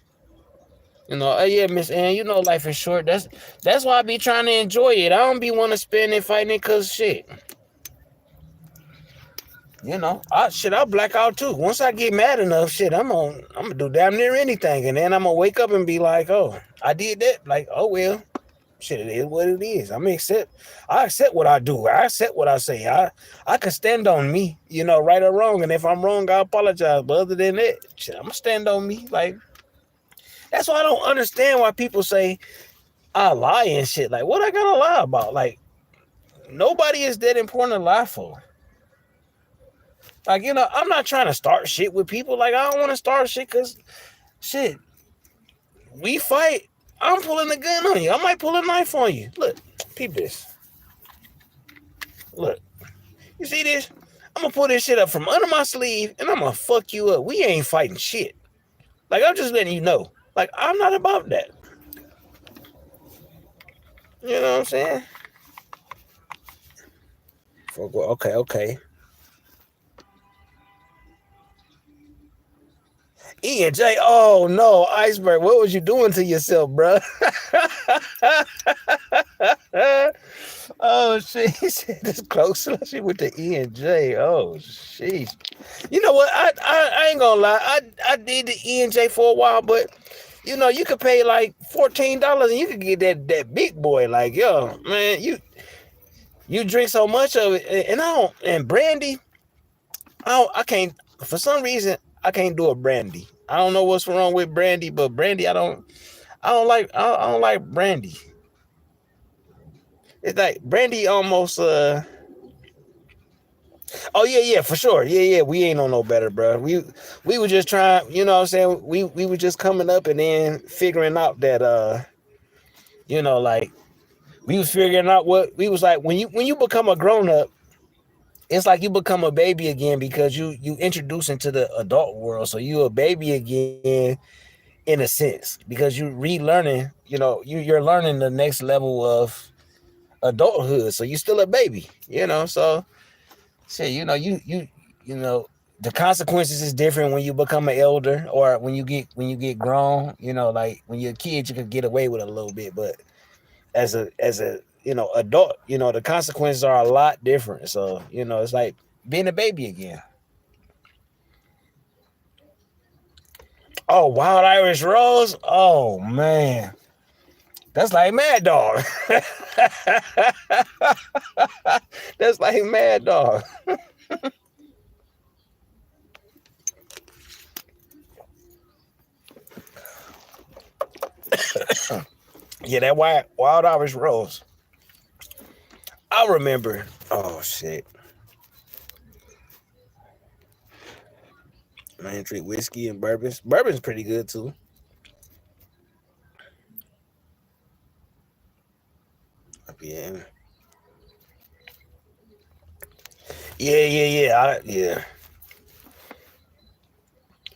Speaker 1: You know, oh yeah, Miss Ann, you know life is short. That's why I be trying to enjoy it. I don't be want to spend it fighting it, cause shit. You know, I'll black out too. Once I get mad enough, shit, I'm gonna do damn near anything, and then I'm gonna wake up and be like, oh, I did that. Like, oh well, shit, it is what it is. I accept what I do. I accept what I say. I can stand on me, you know, right or wrong. And if I'm wrong, I apologize. But other than that, shit, I'm gonna stand on me. Like, that's why I don't understand why people say I lie and shit. Like, what I gotta lie about? Like, nobody is that important to lie for. Like, you know, I'm not trying to start shit with people. Like, I don't want to start shit because, shit, we fight. I'm pulling a gun on you. I might pull a knife on you. Look, peep this. Look, you see this? I'm gonna pull this shit up from under my sleeve and I'm gonna fuck you up. We ain't fighting shit. Like, I'm just letting you know. Like, I'm not about that. You know what I'm saying? Okay. E and J, oh no, Iceberg, what was you doing to yourself, bro? Oh shit, he said this close. She went to E and J. Oh sheesh. You know what? I ain't gonna lie. I did the E and J for a while, but you know, you could pay like $14 and you could get that big boy. Like, yo, man, you drink so much of it, and brandy. I can't, for some reason I can't do a brandy. I don't know what's wrong with brandy, but brandy I don't like brandy. It's like brandy almost oh yeah, for sure. Yeah, we ain't on no better, bro. We were just trying, you know what I'm saying? We were just coming up and then figuring out that you know, like, we was figuring out what we was like when you become a grown up. It's like you become a baby again because you introduce into the adult world. So you a baby again in a sense because you relearning, you know, you're learning the next level of adulthood. So you still a baby, you know. So shit, you know, you know, the consequences is different when you become an elder or when you get grown. You know, like when you're a kid, you could get away with it a little bit, but as a you know, adult, you know, the consequences are a lot different. So, you know, it's like being a baby again. Oh, Wild Irish Rose. Oh man, that's like Mad Dog. That's like Mad Dog. Yeah, that Wild Irish Rose. I remember. Oh shit. Man, drink whiskey and bourbons. Bourbon's pretty good too. Yeah. Yeah.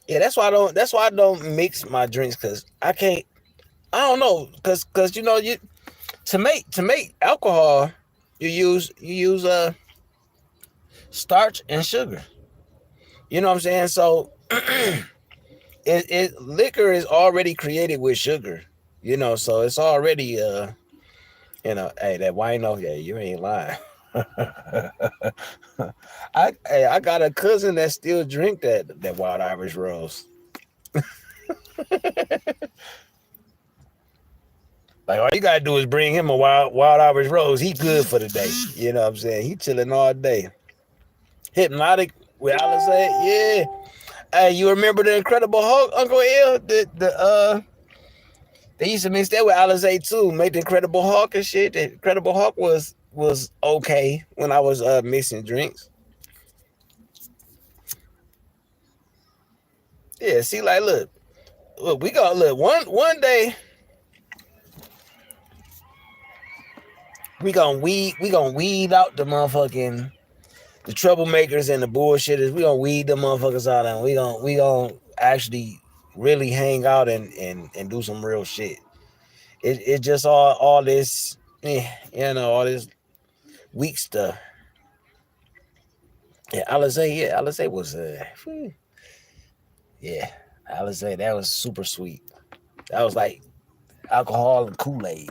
Speaker 1: Yeah, that's why I don't mix my drinks, cause I don't know, cause you know, you to make alcohol, you use starch and sugar. You know what I'm saying? So liquor is already created with sugar. You know, so it's already you know, hey, that wino, yeah, you ain't lying. I got a cousin that still drink that Wild Irish Rose. Like all you gotta do is bring him a wild Irish rose. He good for the day. You know what I'm saying? He chilling all day. Hypnotic with Alizé, yeah. Hey, you remember the Incredible Hulk, Uncle L? They used to mix that with Alizé too. Make the Incredible Hulk and shit. The Incredible Hulk was okay when I was mixing drinks. Yeah, see, like look, we gonna look one day we gonna weed out the motherfucking the troublemakers and the bullshitters. We gonna weed the motherfuckers out, and we gonna actually really hang out and do some real shit. It just all this, all this weak stuff. Yeah, Alizé was yeah, Alizé, that was super sweet. That was like alcohol and Kool-Aid.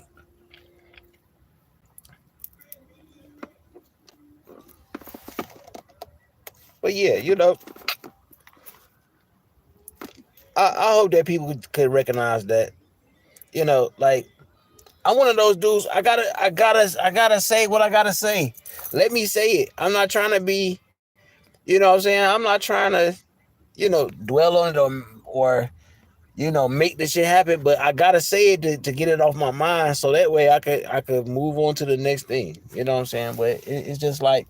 Speaker 1: But yeah, I hope that people could recognize that. Like I'm one of those dudes. I gotta say what I gotta say. Let me say it. I'm not trying to be, what I'm saying. I'm not trying to, dwell on it or make the shit happen. But I gotta say it to get it off my mind, so that way I could move on to the next thing. You know what I'm saying? But it's just like,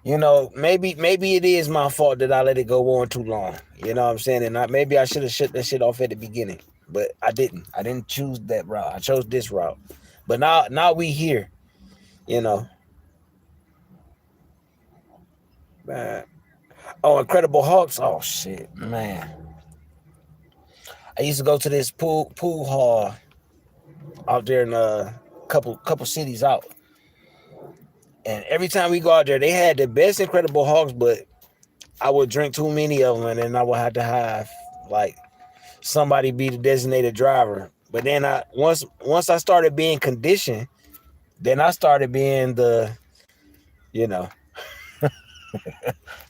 Speaker 1: maybe it is my fault that I let it go on too long. You know what I'm saying? And maybe I should have shut that shit off at the beginning, but I didn't. I didn't choose that route. I chose this route. But now we here. You know. Man. Oh, Incredible Hulks. Oh shit, man. I used to go to this pool hall out there in a couple cities out, and every time we go out there, they had the best Incredible Hulks, but I would drink too many of them, and then I would have to have like somebody be the designated driver. But then once I started being conditioned, then I started being you know,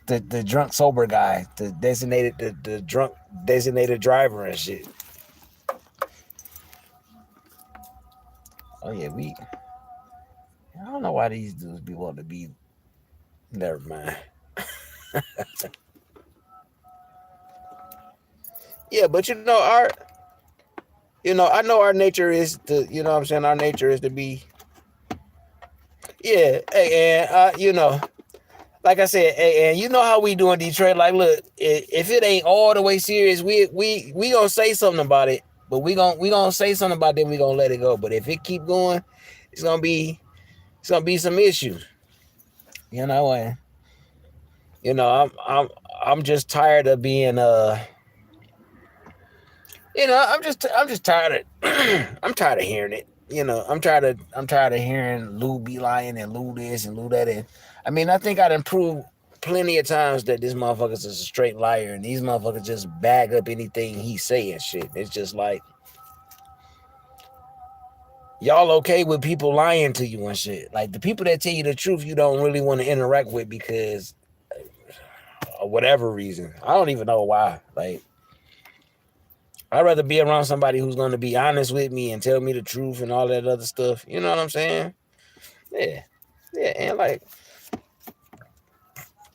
Speaker 1: the drunk sober guy, the drunk designated driver and shit. Oh yeah, I don't know why these dudes be wanting to be. Never mind. Yeah, but I know our nature is to, what I'm saying, our nature is to be. Yeah, hey, and like I said, hey, and you know how we do in Detroit. Like, look, if it ain't all the way serious, we gonna say something about it. But we gonna say something about it. We gonna let it go. But if it keep going, it's gonna be some issues. And I'm just tired of being I'm just tired of I'm tired of hearing it. I'm tired of hearing Lou be lying and Lou this and Lou that. And I mean, I think I'd improve plenty of times that this motherfucker's a straight liar and these motherfuckers just bag up anything he say and shit. It's just like, y'all okay with people lying to you and shit. Like the people that tell you the truth, you don't really want to interact with because of whatever reason. I don't even know why. Like, I'd rather be around somebody who's going to be honest with me and tell me the truth and all that other stuff. You know what I'm saying? Yeah. Yeah. And like,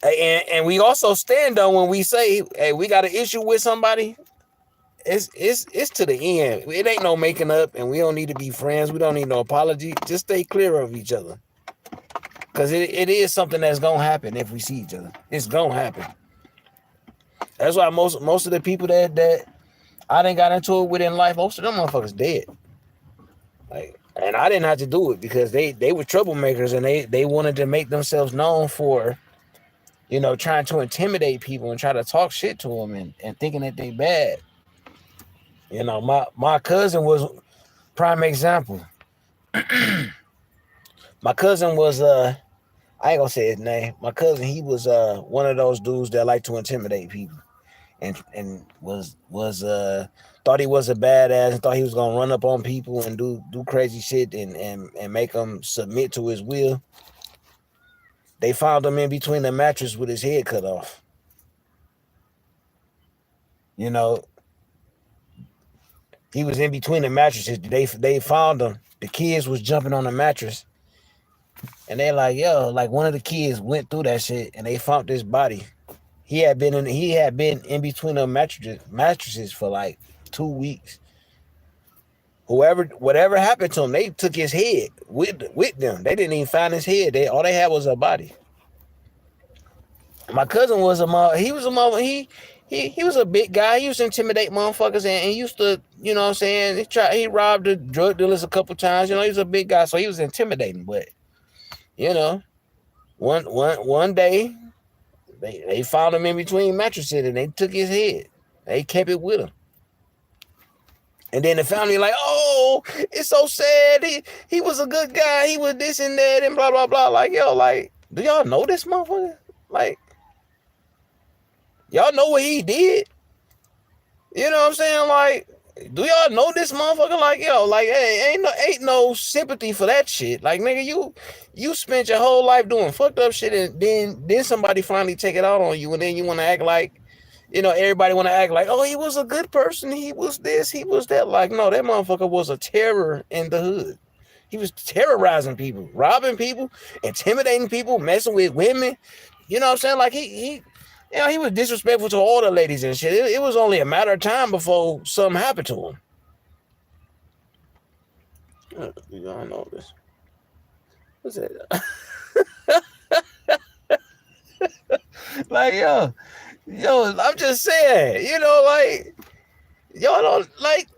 Speaker 1: and we also stand on when we say, hey, we got an issue with somebody. It's to the end. It ain't no making up, and we don't need to be friends. We don't need no apology. Just stay clear of each other. Because it is something that's going to happen if we see each other. It's going to happen. That's why most of the people that I done got into it with in life, most of them motherfuckers dead. Like, and I didn't have to do it because they were troublemakers and they wanted to make themselves known for, trying to intimidate people and try to talk shit to them and thinking that they bad. My cousin was prime example. My cousin was I ain't gonna say his name. My cousin, he was one of those dudes that like to intimidate people and was thought he was a badass and thought he was gonna run up on people and do crazy shit and make them submit to his will. They found him in between the mattress with his head cut off. You know, he was in between the mattresses. They found him. The kids was jumping on the mattress, and they like, yo, like one of the kids went through that shit, and they found this body. He had been in between the mattresses for like 2 weeks. Whatever happened to him, they took his head with them. They didn't even find his head. All they had was a body. My cousin was he was a mother. He was a big guy. He used to intimidate motherfuckers and used to, you know what I'm saying, he robbed the drug dealers a couple times. You know, he was a big guy, so he was intimidating. But, you know, one day they found him in between mattresses and they took his head. They kept it with him. And then the family like, oh, it's so sad. He was a good guy. He was this and that and blah, blah, blah. Like, yo, like, do y'all know this motherfucker? Like, y'all know what he did? You know what I'm saying? Like, do y'all know this motherfucker? Like, yo, like, hey, ain't no sympathy for that shit. Like, nigga, you spent your whole life doing fucked up shit, and then somebody finally take it out on you, and then you want to act like, you know, everybody want to act like, oh, he was a good person. He was this, he was that. Like, no, that motherfucker was a terror in the hood. He was terrorizing people, robbing people, intimidating people, messing with women. You know what I'm saying? Like, he was disrespectful to all the ladies and shit. It was only a matter of time before something happened to him. I know this. What's that? Like, yo, I'm just saying, you know, like, y'all don't like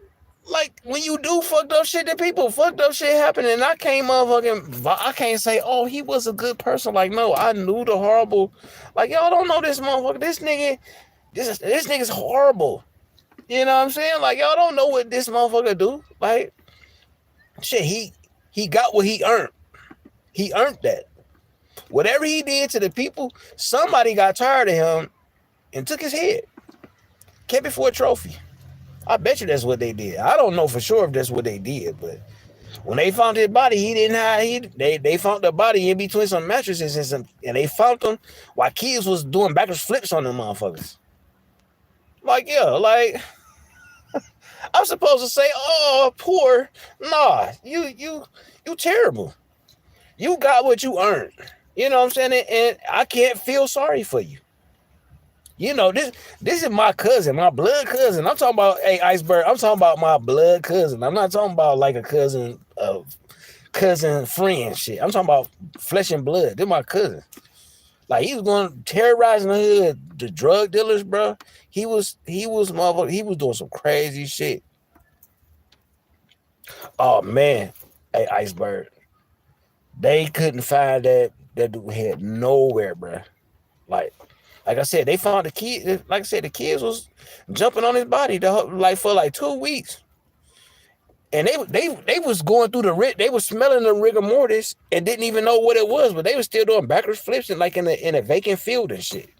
Speaker 1: when you do fucked up shit to people, fucked up shit happen, and I can't say, oh, he was a good person. Like, no, I knew the horrible. Like, y'all don't know this motherfucker. This nigga's horrible. You know what I'm saying? Like, y'all don't know what this motherfucker do. Like, shit, he got what he earned. He earned that. Whatever he did to the people, somebody got tired of him and took his head, kept it for a trophy. I bet you that's what they did. I don't know for sure if that's what they did, but when they found his body, they found the body in between some mattresses and they found him while kids was doing backwards flips on them motherfuckers. Like, yeah, like, I'm supposed to say, oh, poor. Nah, you terrible. You got what you earned. You know what I'm saying? And I can't feel sorry for you. You know, this is my cousin, my blood cousin. I'm talking about, hey, Iceberg, I'm talking about my blood cousin. I'm not talking about like a cousin friend shit. I'm talking about flesh and blood. They're my cousin. Like, he was going terrorizing the hood, the drug dealers, bro. He was doing some crazy shit. Oh man, hey, Iceberg. They couldn't find that dude head nowhere, bro. Like I said, they found the kid. Like I said, the kids was jumping on his body for like 2 weeks, and they was going through they was smelling the rigor mortis and didn't even know what it was, but they was still doing backwards flips and like in a vacant field and shit.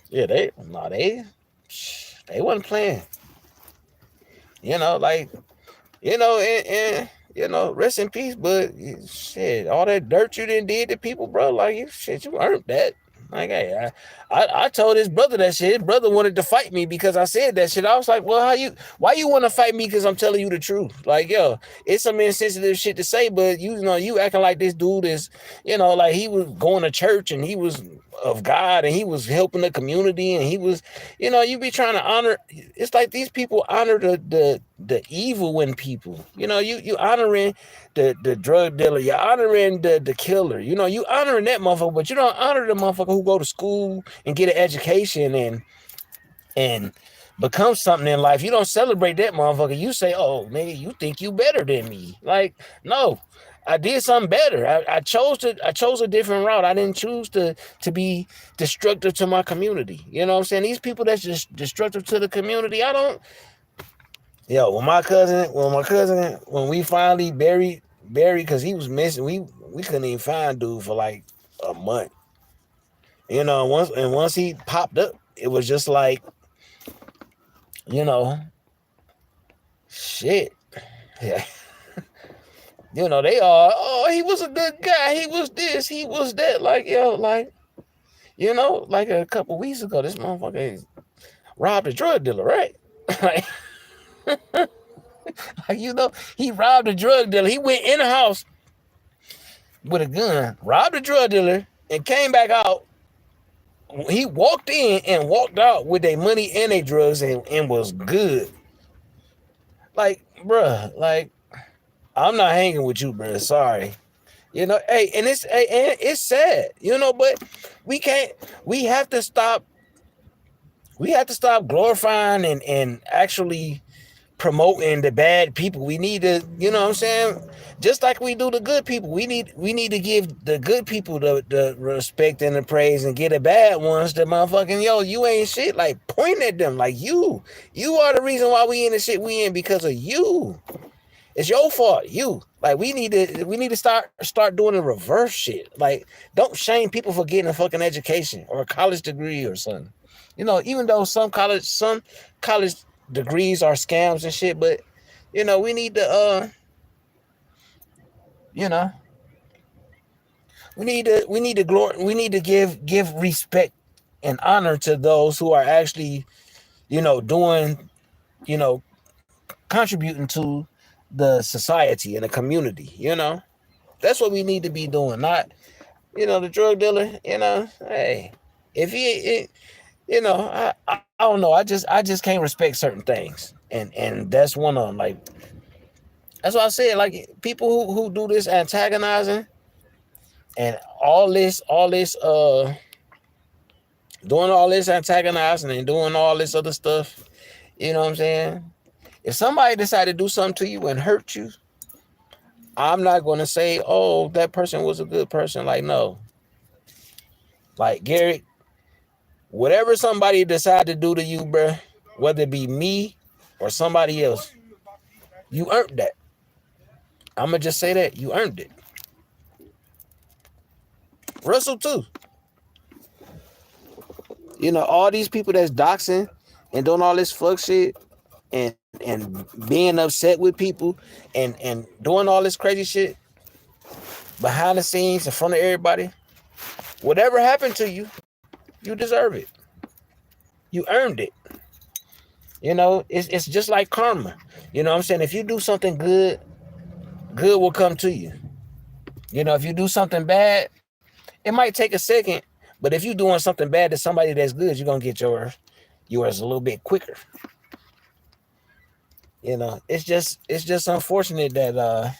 Speaker 1: Yeah, they wasn't playing. You know, like, you know, and you know, rest in peace. But shit, all that dirt you did to people, bro, like, you earned that. Like, hey, I told his brother that shit. His brother wanted to fight me because I said that shit. I was like, well, why you want to fight me? Because I'm telling you the truth. Like, yo, it's some insensitive shit to say, but you acting like this dude is, you know, like he was going to church and he was of God and he was helping the community and he was, you know, you be trying to honor. It's like these people honor the evil in people. You know, you honoring the drug dealer, you're honoring the killer. You know, you honoring that motherfucker, but you don't honor the motherfucker who go to school and get an education and become something in life. You don't celebrate that motherfucker. You say, oh, nigga, you think you better than me. Like, no, I did something better. I chose a different route. I didn't choose to be destructive to my community. You know what I'm saying? These people that's just destructive to the community, I don't. Yo, when we finally buried, because he was missing, we couldn't even find dude for like a month. You know, once he popped up, it was just like, you know, shit. Yeah. You know, they are, oh, he was a good guy. He was this, he was that. Like, yo, like, you know, like a couple weeks ago, this motherfucker robbed a drug dealer, right? like, he robbed a drug dealer. He went in the house with a gun, robbed a drug dealer, and came back out. He walked in and walked out with their money and their drugs and was good. Like, bruh, like, I'm not hanging with you, bruh. Sorry. Hey, and it's sad, but we can't, we have to stop glorifying and actually promoting the bad people. We need to, you know what I'm saying? Just like we do the good people, we need to give the good people the respect and the praise, and get the bad ones the motherfucking, you ain't shit. Like, point at them, like, you are the reason why we in the shit we in, because of you. It's your fault. Like, we need to start doing the reverse shit. Like, don't shame people for getting a fucking education or a college degree or something. Even though some college degrees are scams and shit, but we need to we need to give respect and honor to those who are actually doing, contributing to the society and the community. That's what we need to be doing, not the drug dealer. Hey, if I don't know, I just can't respect certain things, and that's one of them. Like, that's why I said, like, people who do this antagonizing and all this doing all this antagonizing and doing all this other stuff, you know what I'm saying? If somebody decided to do something to you and hurt you, I'm not going to say, oh, that person was a good person. Like, no. Like, Gary, whatever somebody decide to do to you, bro, whether it be me or somebody else, you earned that. I'm going to just say that. You earned it. Russell, too. All these people that's doxing and doing all this fuck shit and being upset with people and doing all this crazy shit behind the scenes in front of everybody, whatever happened to you, you deserve it. You earned it. It's just like karma. You know what I'm saying? If you do something good, good will come to you. If you do something bad, it might take a second, but if you're doing something bad to somebody that's good, you're gonna get yours a little bit quicker. It's just unfortunate that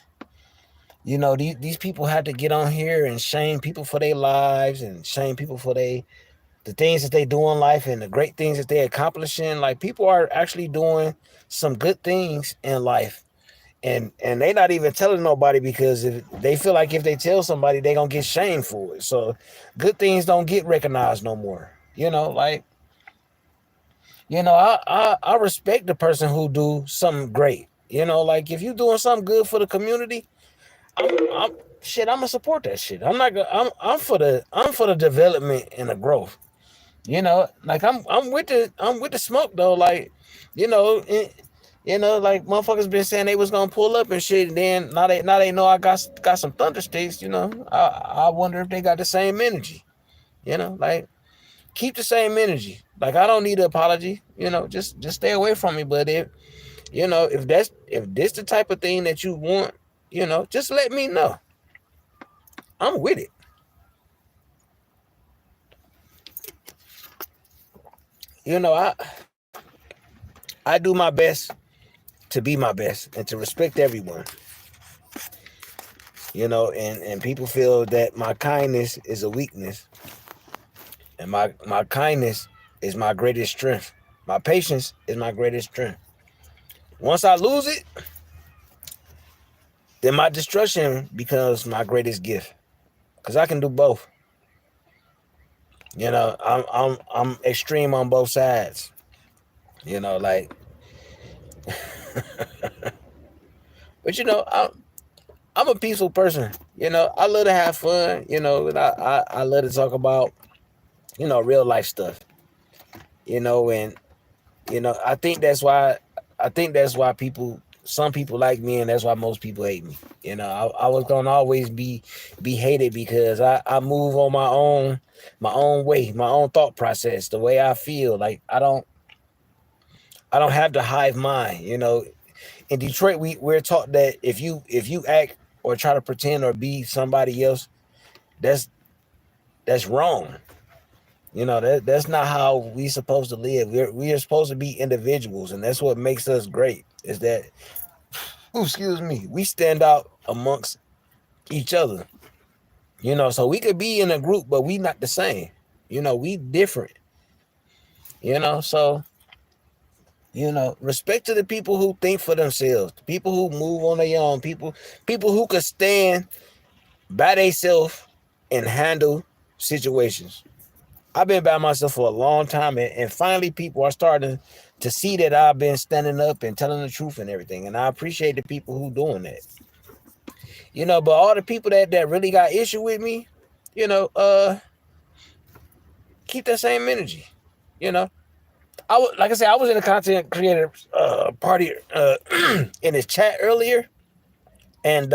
Speaker 1: these people have to get on here and shame people for their lives and shame people for the things that they do in life and the great things that they accomplishing. Like, people are actually doing some good things in life, and they not even telling nobody, because if they feel like if they tell somebody, they gonna get shamed for it. So good things don't get recognized no more. Like, I respect the person who do something great. Like, if you doing something good for the community, I'm gonna support that shit. I'm not gonna. I'm for the development and the growth. Like, I'm with the smoke though. Like, like, motherfuckers been saying they was gonna pull up and shit, and then now they know I got some thunder sticks. I wonder if they got the same energy. Like, keep the same energy. Like, I don't need an apology. Just stay away from me. But if this the type of thing that you want, just let me know. I'm with it. I do my best to be my best and to respect everyone. And people feel that my kindness is a weakness, and my kindness is my greatest strength. My patience is my greatest strength. Once I lose it, then my destruction becomes my greatest gift, because I can do both. I'm extreme on both sides. Like, but I'm a peaceful person. I love to have fun. And I love to talk about real life stuff. And I think that's why some people like me, and that's why most people hate me. I was gonna always be hated, because I move on my own way, my own thought process, the way I feel. Like, I don't I don't have the hive mind. You know, in Detroit, we're taught that if you act or try to pretend or be somebody else, that's that's wrong. You know, that's not how we supposed to live. We are supposed to be individuals, and that's what makes us great. Is that, ooh, excuse me, we stand out amongst each other. You know, so we could be in a group, but we not the same. You know, we different. You know, so respect to the people who think for themselves, the people who move on their own, people who could stand by themselves and handle situations. I've been by myself for a long time, and finally people are starting to see that I've been standing up and telling the truth and everything. And I appreciate the people who doing that. But all the people that really got issue with me, you know, keep that same energy. You know, like I said, I was in a content creator party in his chat earlier, and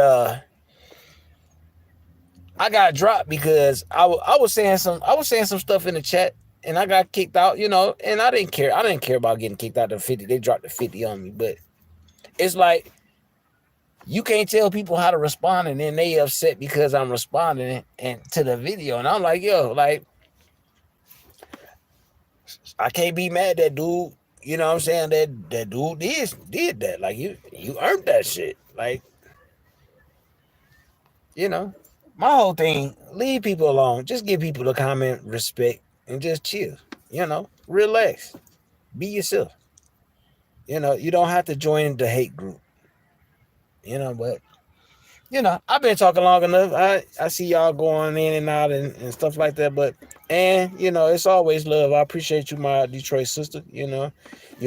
Speaker 1: I got dropped because I was saying some stuff in the chat, and I got kicked out. And I didn't care. I didn't care about getting kicked out to 50. They dropped the 50 on me, but it's like you can't tell people how to respond, and then they upset because I'm responding and to the video, and I'm like, yo, like I can't be mad at that dude. You know what I'm saying? That dude did that. Like you earned that shit. Like, my whole thing, leave people alone. Just give people the comment, respect, and just chill. Relax. Be yourself. You don't have to join the hate group. But I've been talking long enough. I see y'all going in and out and stuff like that. But it's always love. I appreciate you, my Detroit sister. You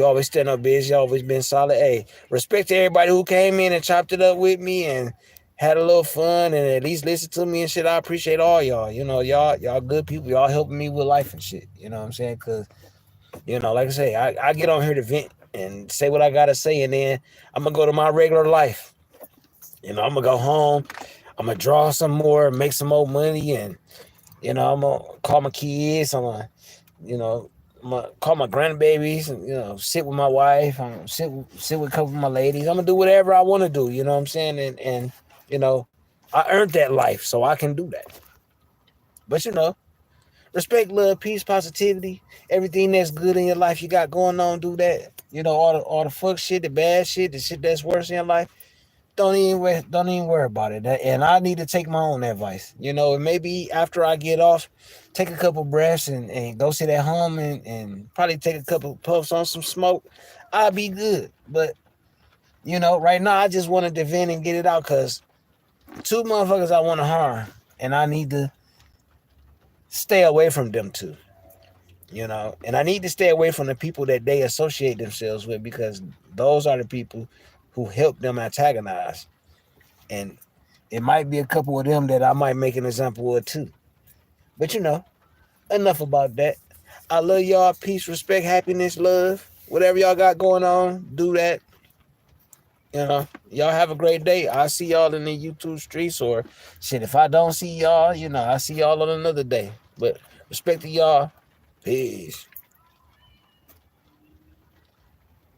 Speaker 1: always stand up busy. You always been solid. Hey, respect to everybody who came in and chopped it up with me and had a little fun and at least listen to me and shit. I appreciate all y'all. Y'all good people. Y'all helping me with life and shit. You know what I'm saying? Because like I say, I get on here to vent and say what I gotta say, and then I'm gonna go to my regular life. I'm gonna go home. I'm gonna draw some more, make some more money, and I'm gonna call my kids. I'm gonna call my grandbabies, and sit with my wife. I'm gonna sit with a couple of my ladies. I'm gonna do whatever I want to do. You know what I'm saying? And I earned that life, so I can do that. But respect, love, peace, positivity, everything that's good in your life you got going on. Do that. All the fuck shit, the bad shit, the shit that's worse in your life. Don't even worry about it. And I need to take my own advice. And maybe after I get off, take a couple breaths and go sit at home and probably take a couple puffs on some smoke. I'll be good. But right now I just wanted to vent and get it out because two motherfuckers I want to harm, and I need to stay away from them two. And I need to stay away from the people that they associate themselves with, because those are the people who help them antagonize. And it might be a couple of them that I might make an example of too. But enough about that. I love y'all. Peace, respect, happiness, love. Whatever y'all got going on, do that. Y'all have a great day. I'll see y'all in the YouTube streets, or shit, if I don't see y'all, I'll see y'all on another day. But respect to y'all. Peace.